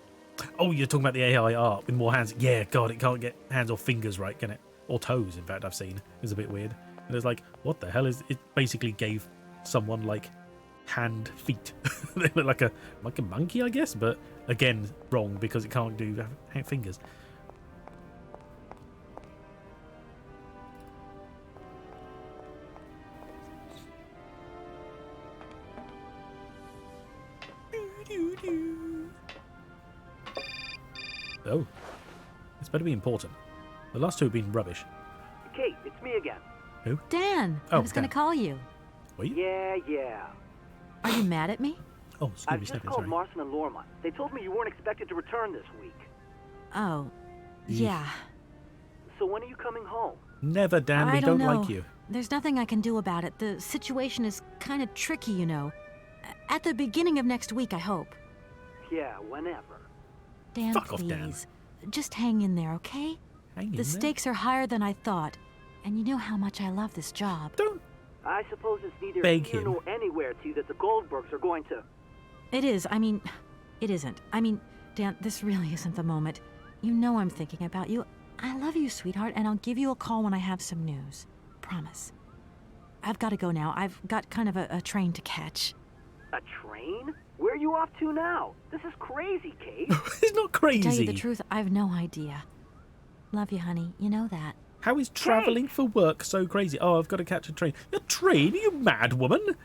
Oh, you're talking about the AI art with more hands. Yeah, God, it can't get hands or fingers right, can it? Or toes, in fact, I've seen. It's a bit weird. And it's like, what the hell is it? Basically gave someone like hand feet. They look like a monkey, I guess, but again, wrong because it can't do fingers. Oh, this better be important. The last two have been rubbish. Kate, it's me again. Who? Dan, I Oh, was going Dan. to call you. Were you? Yeah. Are you mad at me? Oh, excuse I've me, just Snippet, called sorry. Marson and Lorma. They told me you weren't expected to return this week. Oh, yeah. So when are you coming home? Never, Dan. I We don't know. like you. There's nothing I can do about it. The situation is kind of tricky, you know. At the beginning of next week, I hope. Yeah, whenever. Dan, Fuck off, please. Dan. Just hang in there, okay? Hang in The there. stakes are higher than I thought. And you know how much I love this job. Don't. I suppose it's neither Beg here him. nor anywhere to you that the Goldbergs are going to... It is. I mean, it isn't. I mean, Dan, this really isn't the moment. You know I'm thinking about you. I love you, sweetheart, and I'll give you a call when I have some news. Promise. I've got to go now. I've got kind of a train to catch. A train? Where are you off to now? This is crazy, Kate. It's not crazy. To tell you the truth, I've no idea. Love you, honey. You know that. How is travelling for work so crazy? Oh, I've got to catch a train. A train? Are you mad, woman?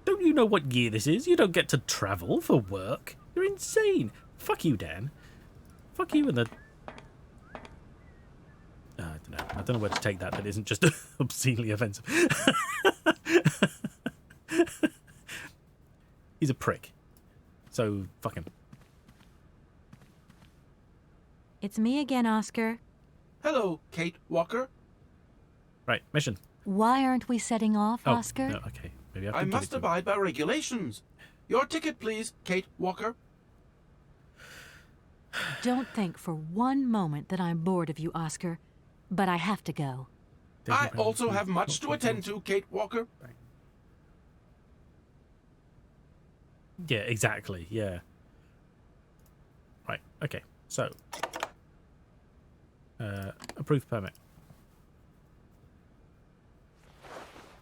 Don't you know what year this is? You don't get to travel for work. You're insane. Fuck you, Dan. Fuck you and the... I don't know. I don't know where to take that. That isn't just obscenely offensive. He's a prick. So, fuck him. It's me again, Oscar. Hello, Kate Walker. Right, mission. Why aren't we setting off, Oh, Oscar? no, okay. Maybe I have to I give must it to him. abide by regulations. Your ticket, please, Kate Walker. Don't think for one moment that I'm bored of you, Oscar. But I have to go. I also have much to attend to, Kate Walker. Yeah, exactly. Yeah. Right. Okay. So, approved permit.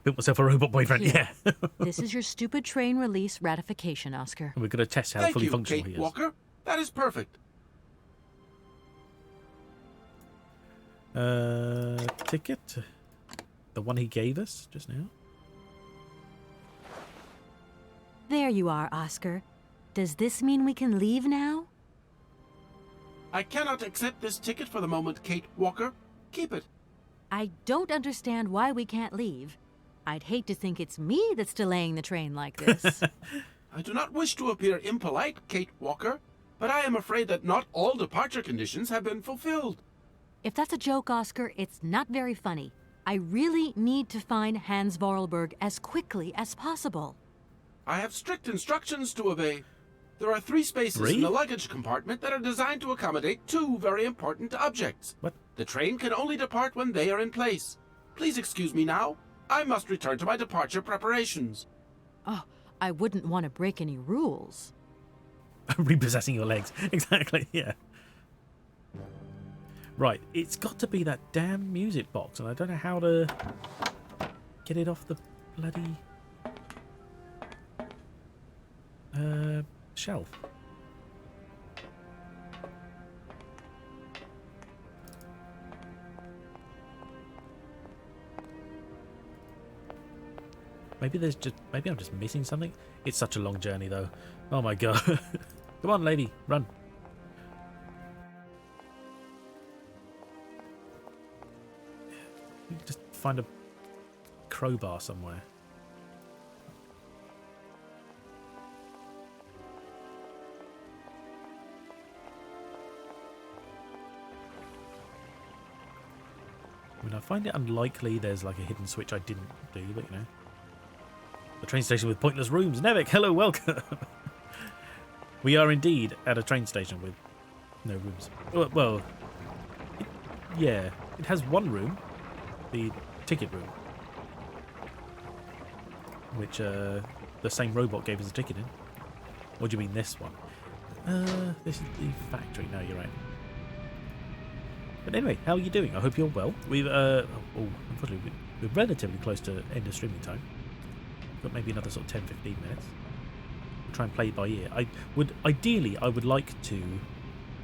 Built myself a robot boyfriend. Here. Yeah. This is your stupid train release ratification, Oscar. And we're going to test how Thank fully you, functional Kate he is. Walker. That is perfect. Ticket. The one he gave us just now. There you are, Oscar. Does this mean we can leave now? I cannot accept this ticket for the moment, Kate Walker. Keep it. I don't understand why we can't leave. I'd hate to think it's me that's delaying the train like this. I do not wish to appear impolite, Kate Walker, but I am afraid that not all departure conditions have been fulfilled. If that's a joke, Oscar, it's not very funny. I really need to find Hans Vorarlberg as quickly as possible. I have strict instructions to obey. There are 3 spaces Three? in the luggage compartment that are designed to accommodate 2 very important objects. What? The train can only depart when they are in place. Please excuse me now. I must return to my departure preparations. Oh, I wouldn't want to break any rules. Repossessing your legs. Exactly. Yeah. Right. It's got to be that damn music box, and I don't know how to get it off the bloody shelf. Maybe I'm just missing something. It's such a long journey though. Oh my god. Come on, lady, run. Just find a crowbar somewhere. I mean, I find it unlikely there's like a hidden switch I didn't do, but you know. The train station with pointless rooms. Nevik, hello, welcome. We are indeed at a train station with no rooms. Well, yeah, it has one room, the ticket room, which the same robot gave us a ticket in. What do you mean this one? This is the factory. No, you're right. But anyway, how are you doing? I hope you're well. Unfortunately, we're relatively close to end of streaming time. Got maybe another sort of 10, 15 minutes. We'll try and play it by ear. Ideally, I would like to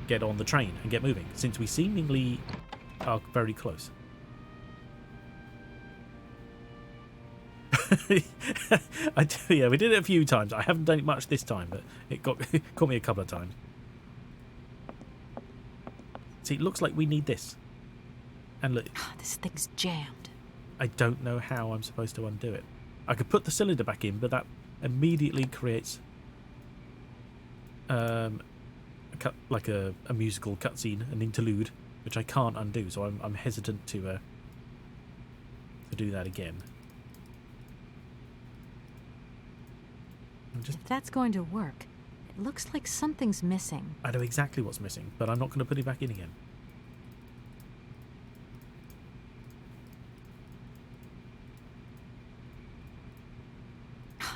get on the train and get moving, since we seemingly are very close. Yeah, we did it a few times. I haven't done it much this time, but it caught me a couple of times. See, it looks like we need this. And look, This thing's jammed. I don't know how I'm supposed to undo it. I could put the cylinder back in, but that immediately creates a musical cutscene, an interlude, which I can't undo. So I'm hesitant to do that again. If that's going to work, it looks like something's missing. I know exactly what's missing, but I'm not going to put it back in again.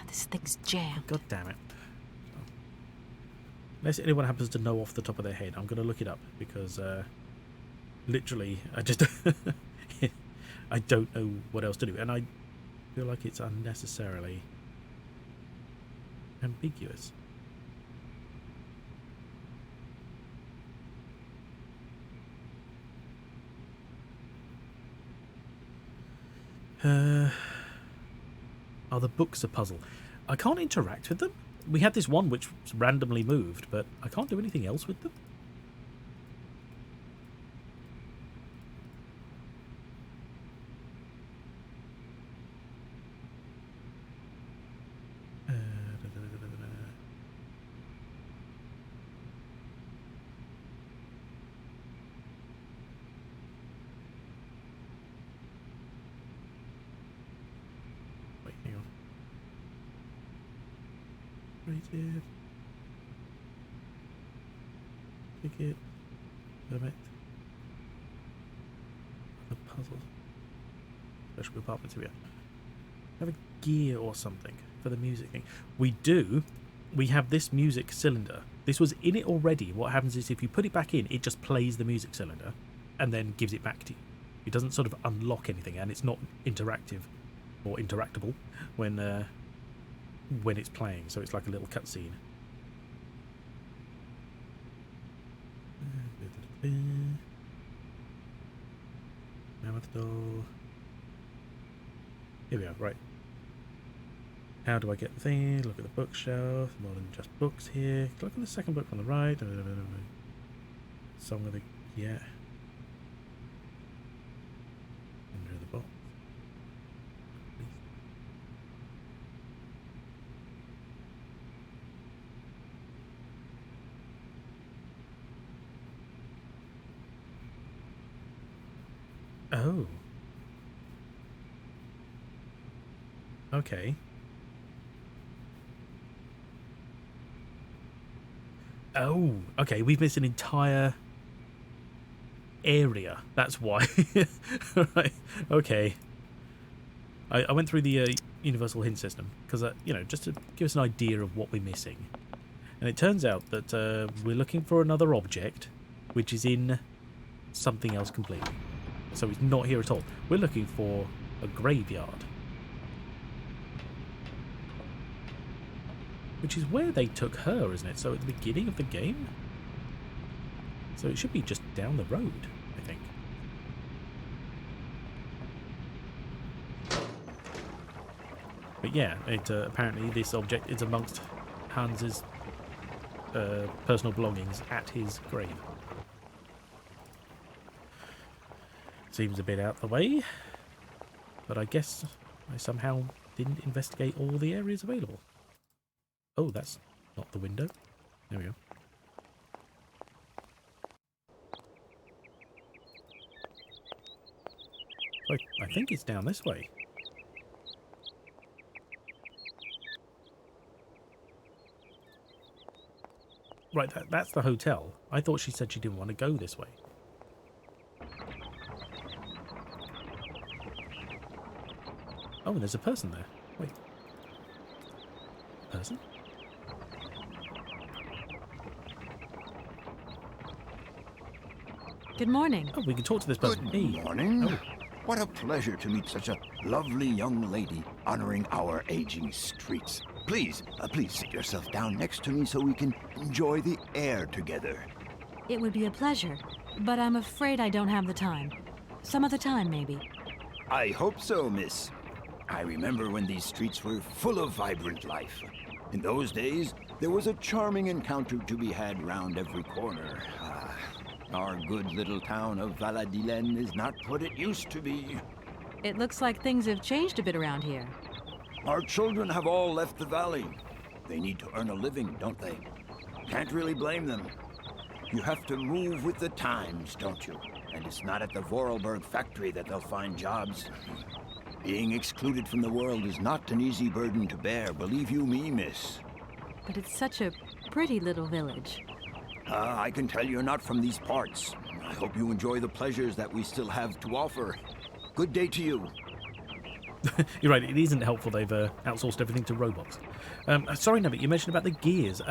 This thing's jammed. God damn it. Unless anyone happens to know off the top of their head, I'm going to look it up, because literally I just I don't know what else to do, and I feel like it's unnecessarily ambiguous. Are the books a puzzle? I can't interact with them. We had this one which randomly moved, but I can't do anything else with them. Wait, hang on. Rated. Ticket. Permit. The puzzle. Special compartments here. Have a gear or something for the music thing. We do. We have this music cylinder. This was in it already. What happens is if you put it back in, it just plays the music cylinder and then gives it back to you. It doesn't sort of unlock anything, and it's not interactive or interactable when it's playing. So it's like a little cutscene. Mammoth doll. Here we are, right. How do I get the thing? Look at the bookshelf. More than just books here. Look at the second book on the right. Song of the... yeah. Under the box. Oh. Okay. Oh, okay. We've missed an entire area. That's why. Right. Okay. I went through the universal hint system because, just to give us an idea of what we're missing. And it turns out that we're looking for another object, which is in something else completely. So it's not here at all. We're looking for a graveyard. Which is where they took her, isn't it? So at the beginning of the game? So it should be just down the road, I think. But yeah, apparently this object is amongst Hans's personal belongings at his grave. Seems a bit out the way, but I guess I somehow didn't investigate all the areas available. Oh, that's not the window. There we go. I think it's down this way. Right, that's the hotel. I thought she said she didn't want to go this way. Oh, and there's a person there. Wait. Person? Good morning. Oh, we can talk to this person. Good Hey. morning. Oh. What a pleasure to meet such a lovely young lady honoring our aging streets. Please sit yourself down next to me so we can enjoy the air together. It would be a pleasure, but I'm afraid I don't have the time. Some other time, maybe. I hope so, miss. I remember when these streets were full of vibrant life. In those days, there was a charming encounter to be had round every corner. Our good little town of Valadilen is not what it used to be. It looks like things have changed a bit around here. Our children have all left the valley. They need to earn a living, don't they? Can't really blame them. You have to move with the times, don't you? And it's not at the Vorarlberg factory that they'll find jobs. Being excluded from the world is not an easy burden to bear, believe you me, miss. But it's such a pretty little village. I can tell you're not from these parts. I hope you enjoy the pleasures that we still have to offer. Good day to you. You're right, it isn't helpful they've outsourced everything to robots. Sorry, no, but you mentioned about the gears.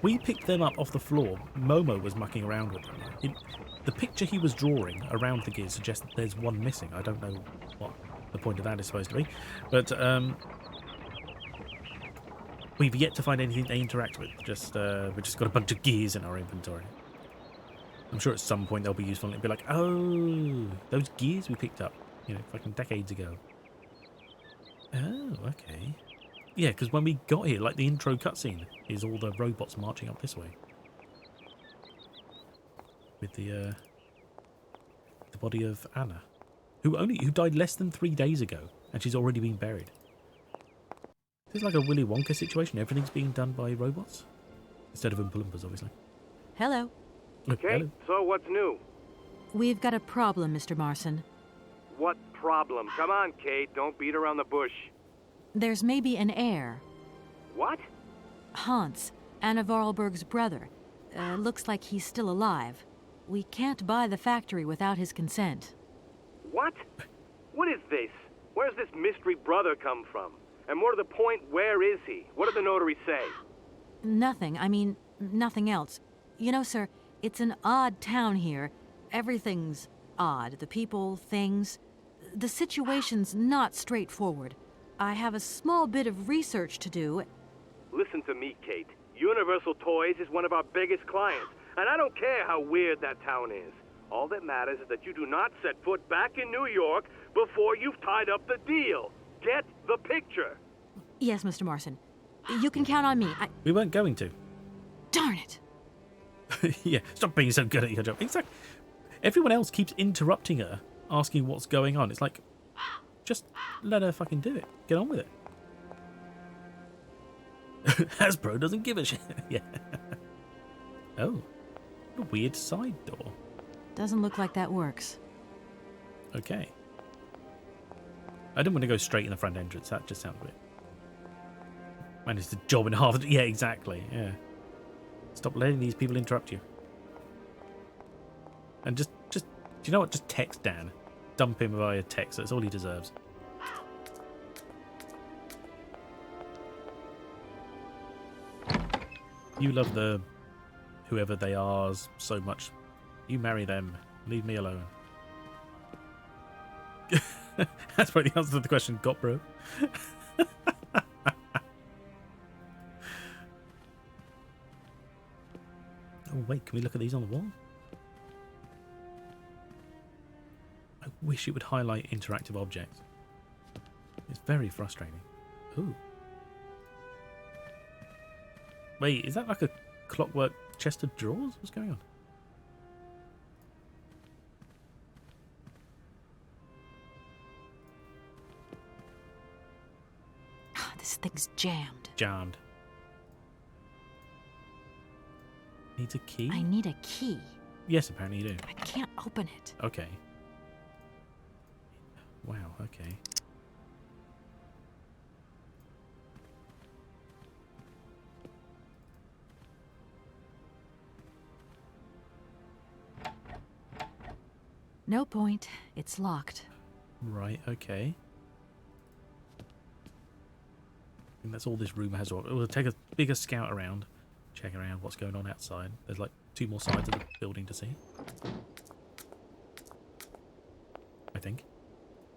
We picked them up off the floor. Momo was mucking around with them. The picture he was drawing around the gears suggests that there's one missing. I don't know what the point of that is supposed to be. But we've yet to find anything they interact with. We've just got a bunch of gears in our inventory. I'm sure at some point they'll be useful and it'll be like, oh, those gears we picked up, fucking decades ago. Oh, okay. Yeah, because when we got here, like the intro cutscene is all the robots marching up this way. With the body of Anna, who died less than 3 days ago, and she's already been buried. It's like a Willy Wonka situation. Everything's being done by robots instead of Oompa Loompas, obviously. Hello. Okay, Hello. so what's new? We've got a problem, Mr. Marson. What problem? Come on, Kate, don't beat around the bush. There's maybe an heir. What? Hans, Anna Vorarlberg's brother. Looks like he's still alive. We can't buy the factory without his consent. What? What is this? Where's this mystery brother come from? And more to the point, where is he? What did the notary say? Nothing. I mean, nothing else. You know, sir, it's an odd town here. Everything's odd. The people, things. The situation's not straightforward. I have a small bit of research to do. Listen to me, Kate. Universal Toys is one of our biggest clients, and I don't care how weird that town is. All that matters is that you do not set foot back in New York before you've tied up the deal. Get the picture. Yes, Mr. Marson. You can count on me. We weren't going to. Darn it. Yeah, stop being so good at your job. Exactly. Everyone else keeps interrupting her, asking what's going on. It's like, just let her fucking do it. Get on with it. Hasbro doesn't give a shit. Yeah. Oh, what a weird side door. Doesn't look like that works. Okay. I didn't want to go straight in the front entrance. That just sounded weird. Managed the job in half. Yeah, exactly. Yeah. Stop letting these people interrupt you. And just, do you know what? Just text Dan. Dump him via text. That's all he deserves. You love the whoever they are so much. You marry them. Leave me alone. That's probably the answer to the question. Got bro. Oh wait, can we look at these on the wall? I wish it would highlight interactive objects. It's very frustrating. Ooh. Wait, is that like a clockwork chest of drawers? What's going on? This thing's jammed. Jammed. Needs a key? I need a key. Yes, apparently you do. I can't open it. Okay. Wow, okay. No point. It's locked. Right, okay. I think that's all this room has. We'll take a bigger scout around. Check around what's going on outside. There's like 2 more sides of the building to see. I think.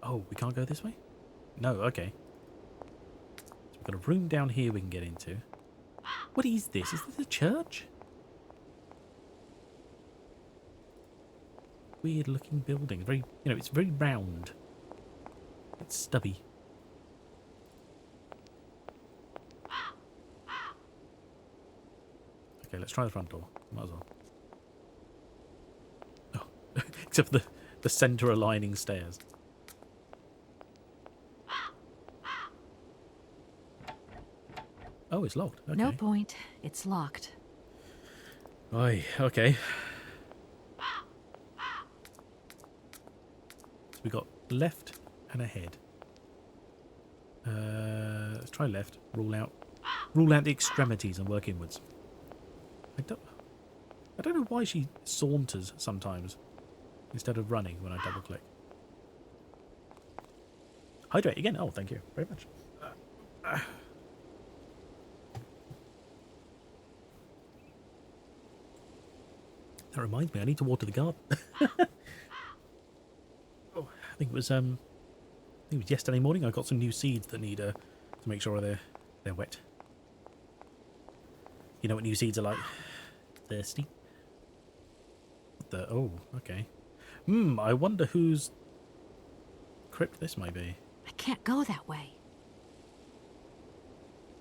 Oh, we can't go this way? No, okay. So we've got a room down here we can get into. What is this? Is this a church? Weird looking building. Very, it's very round. It's stubby. Okay, let's try the front door. Might as well. Oh, except for the center aligning stairs. Oh, it's locked. Okay. No point. It's locked. Aye, okay. So we got left and ahead. Let's try left. Rule out the extremities and work inwards. I don't know why she saunters sometimes instead of running when I double click. Hydrate again. Oh, thank you very much. That reminds me, I need to water the garden. Oh, I think it was yesterday morning. I got some new seeds that need to make sure they're wet. You know what new seeds are like? Thirsty. Oh, okay. I wonder whose crypt this might be. I can't go that way.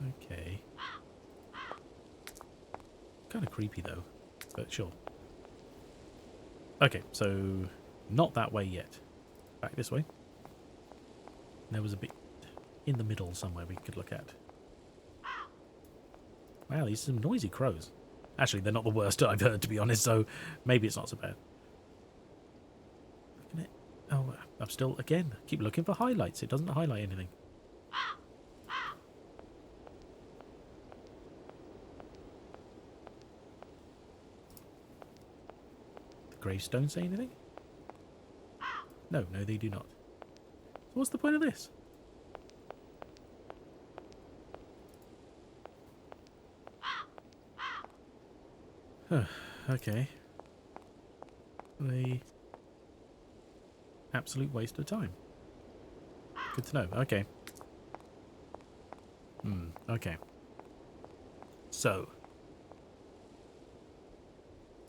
Okay. Kind of creepy though, but sure. Okay, so not that way yet. Back this way. There was a bit in the middle somewhere we could look at. Wow, these are some noisy crows. Actually, they're not the worst I've heard, to be honest, so maybe it's not so bad. Looking at, oh, I'm still, again, keep looking for highlights. It doesn't highlight anything. The gravestones say anything? No, they do not. So what's the point of this? Okay. The absolute waste of time. Good to know. Okay. Okay. So,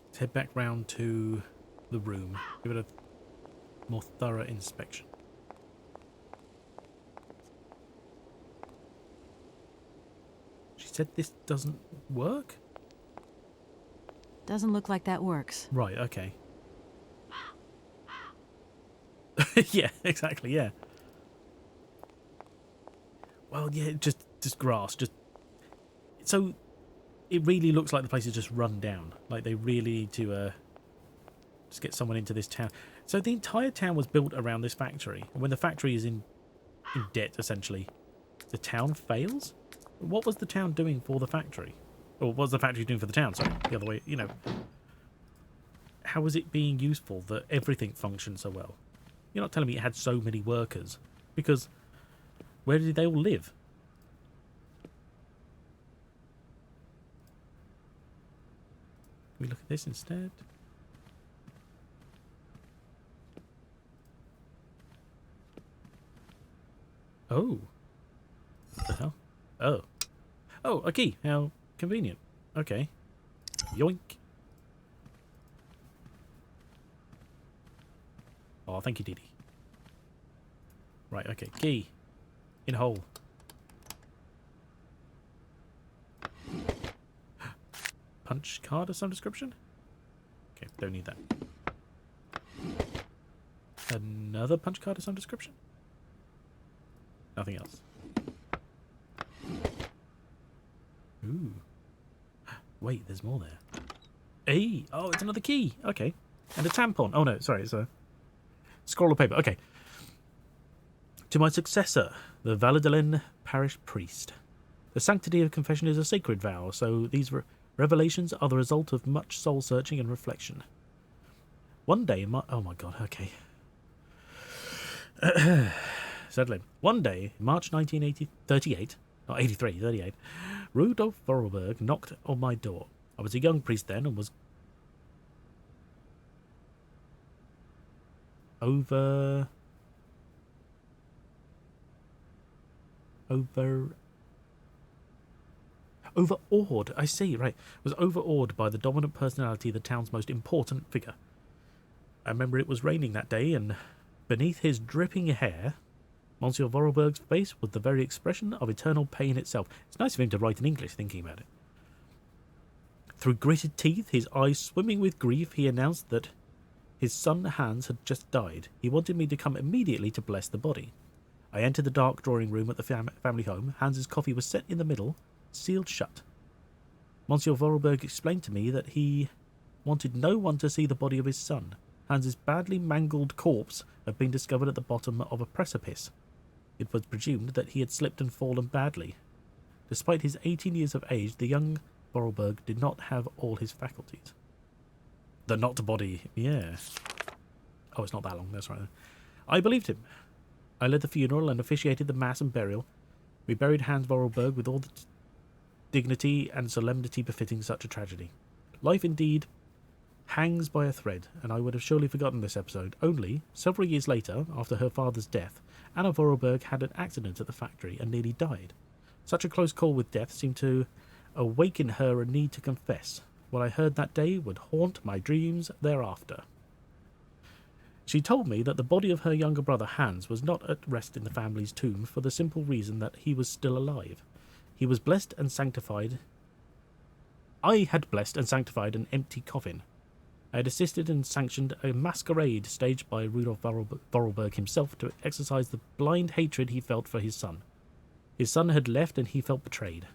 let's head back round to the room. Give it a more thorough inspection. She said this doesn't work? Doesn't look like that works. Right, okay. Yeah, exactly, yeah. Well, yeah, just grass, so it really looks like the place is just run down. Like they really need to just get someone into this town. So the entire town was built around this factory. And when the factory is in debt, essentially, the town fails? What was the town doing for the factory? Or what was the factory doing for the town? Sorry, the other way, How was it being useful that everything functioned so well? You're not telling me it had so many workers. Because where did they all live? Can we look at this instead? Oh. What the hell? Oh. Oh, a key. How convenient. Okay. Yoink. Oh, thank you, Didi. Right, okay. Key. In hole. Punch card of some description? Okay, don't need that. Another punch card of some description? Nothing else. Ooh. Wait, there's more there. Hey! Oh, it's another key! Okay. And a tampon. Oh no, sorry, it's a scroll of paper. Okay. To my successor, the Valladolid parish priest. The sanctity of confession is a sacred vow, so these revelations are the result of much soul-searching and reflection. One day, oh my god, okay. Settling. One day, March 1938, not 83, 38, Rudolf Vorarlberg knocked on my door. I was a young priest then and was overawed. I see, right. Was overawed by the dominant personality of the town's most important figure. I remember it was raining that day, and beneath his dripping hair, Monsieur Vorarlberg's face was the very expression of eternal pain itself. It's nice of him to write in English, thinking about it. Through gritted teeth, his eyes swimming with grief, he announced that his son Hans had just died. He wanted me to come immediately to bless the body. I entered the dark drawing room at the family home. Hans's coffee was set in the middle, sealed shut. Monsieur Vorarlberg explained to me that he wanted no one to see the body of his son. Hans's badly mangled corpse had been discovered at the bottom of a precipice. It was presumed that he had slipped and fallen badly. Despite his 18 years of age, the young Vorarlberg did not have all his faculties. The not body, yeah. Oh, it's not that long, that's right. I believed him. I led the funeral and officiated the mass and burial. We buried Hans Vorarlberg with all the dignity and solemnity befitting such a tragedy. Life indeed hangs by a thread, and I would have surely forgotten this episode. Only, several years later, after her father's death, Anna Vorarlberg had an accident at the factory and nearly died. Such a close call with death seemed to awaken her a need to confess. What I heard that day would haunt my dreams thereafter. She told me that the body of her younger brother Hans was not at rest in the family's tomb for the simple reason that he was still alive. He was blessed and sanctified. I had blessed and sanctified an empty coffin. I had assisted and sanctioned a masquerade staged by Rudolf Vorarlberg himself to exercise the blind hatred he felt for his son. His son had left and he felt betrayed.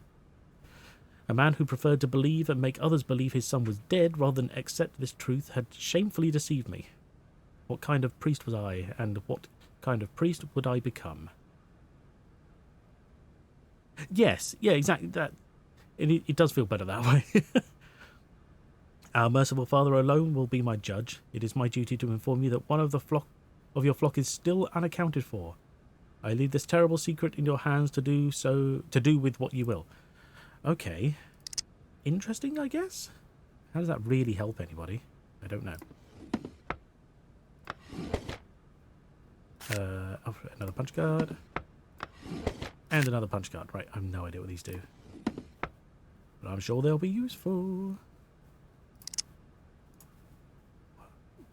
A man who preferred to believe and make others believe his son was dead rather than accept this truth had shamefully deceived me. What kind of priest was I, and what kind of priest would I become? Yes, yeah, exactly. That it does feel better that way. Our merciful Father alone will be my judge. It is my duty to inform you that one of your flock is still unaccounted for. I leave this terrible secret in your hands to do with what you will. Okay. Interesting, I guess? How does that really help anybody? I don't know. Another punch card. And another punch card. Right, I have no idea what these do. But I'm sure they'll be useful.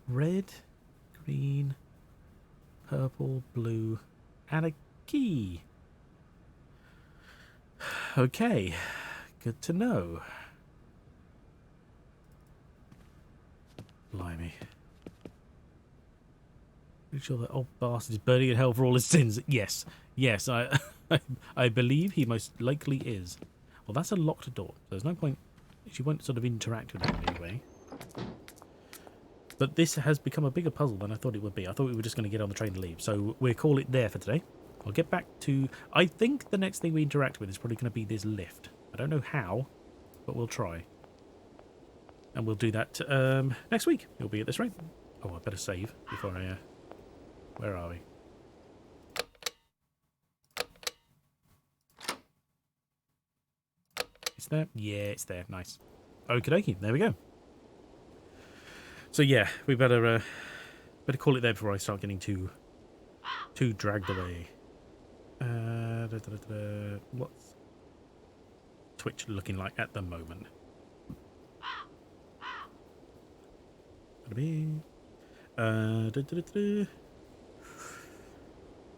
Red, green, purple, blue, and a key. Okay, good to know. Blimey. Make sure that old bastard is burning in hell for all his sins. Yes, yes, I believe he most likely is. Well, that's a locked door. So there's no point. She won't sort of interact with it anyway. But this has become a bigger puzzle than I thought it would be. I thought we were just going to get on the train and leave. So we'll call it there for today. I'll get back to... I think the next thing we interact with is probably going to be this lift. I don't know how, but we'll try. And we'll do that next week. It'll be at this rate. Oh, I better save before I... Where are we? It's there? Yeah, it's there. Nice. Okie dokie. There we go. So yeah, we better call it there before I start getting too dragged away. What's Twitch looking like at the moment?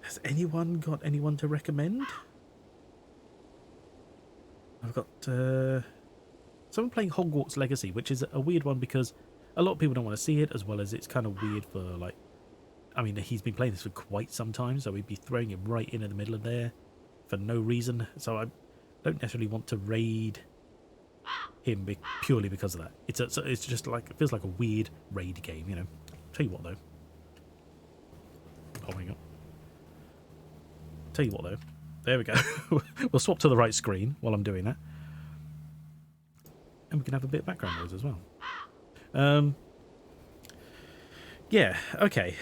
Has anyone got anyone to recommend? I've got someone playing Hogwarts Legacy, which is a weird one because a lot of people don't want to see it, as well as it's kind of weird for, like... I mean, he's been playing this for quite some time, so we'd be throwing him right in the middle of there for no reason. So I don't necessarily want to raid him purely because of that. It's just like... It feels like a weird raid game, you know. Tell you what, though. Oh, hang on. Tell you what, though. There we go. We'll swap to the right screen while I'm doing that. And we can have a bit of background noise as well. Yeah, okay.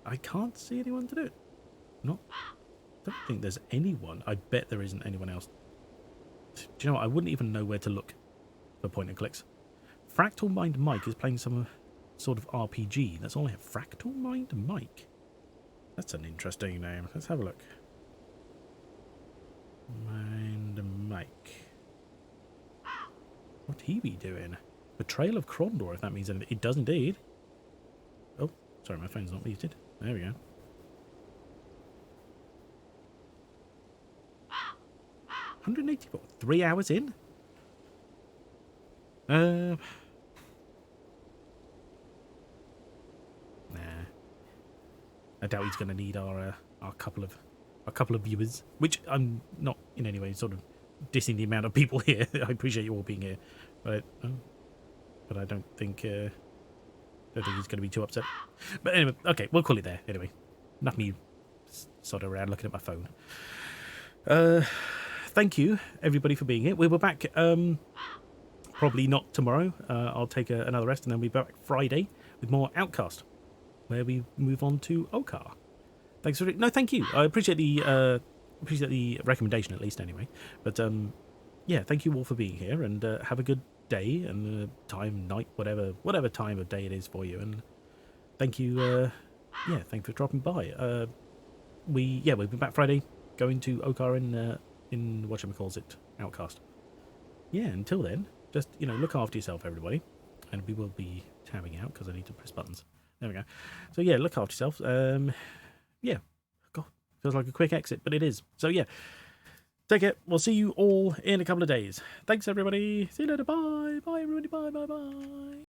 I can't see anyone to do it. I don't think there's anyone. I bet there isn't anyone else. Do you know what? I wouldn't even know where to look for point and clicks. Fractal Mind Mike is playing some sort of RPG. That's all I have. Fractal Mind Mike. That's an interesting name. Let's have a look. Mind Mike. What he be doing? Betrayal of Krondor, if that means anything. It does indeed. Oh, sorry, my phone's not muted. There we go. $184. 3 hours in? Nah. I doubt he's going to need our couple of viewers, which I'm not in any way sort of dissing the amount of people here. I appreciate you all being here, but I don't think he's going to be too upset. But anyway, okay, we'll call it there. Anyway, enough me sort of around looking at my phone. Thank you everybody for being here. We were back. Probably not tomorrow. I'll take another rest and then we'll be back Friday with more Outcast, where we move on to Okar. Thanks for it. No, thank you. I appreciate the recommendation at least anyway. But yeah, thank you all for being here and have a good day and time, night, whatever time of day it is for you. And thank you. Yeah, thanks for dropping by. We'll be back Friday, going to Okar in whatchamacallit, Outcast. Yeah, until then, just look after yourself, everybody, and we will be tabbing out because I need to press buttons. There we go. So yeah, look after yourself. Yeah. God, feels like a quick exit, but it is. So yeah, take it. We'll see you all in a couple of days. Thanks, everybody. See you later. Bye. Bye, everybody. Bye. Bye. Bye.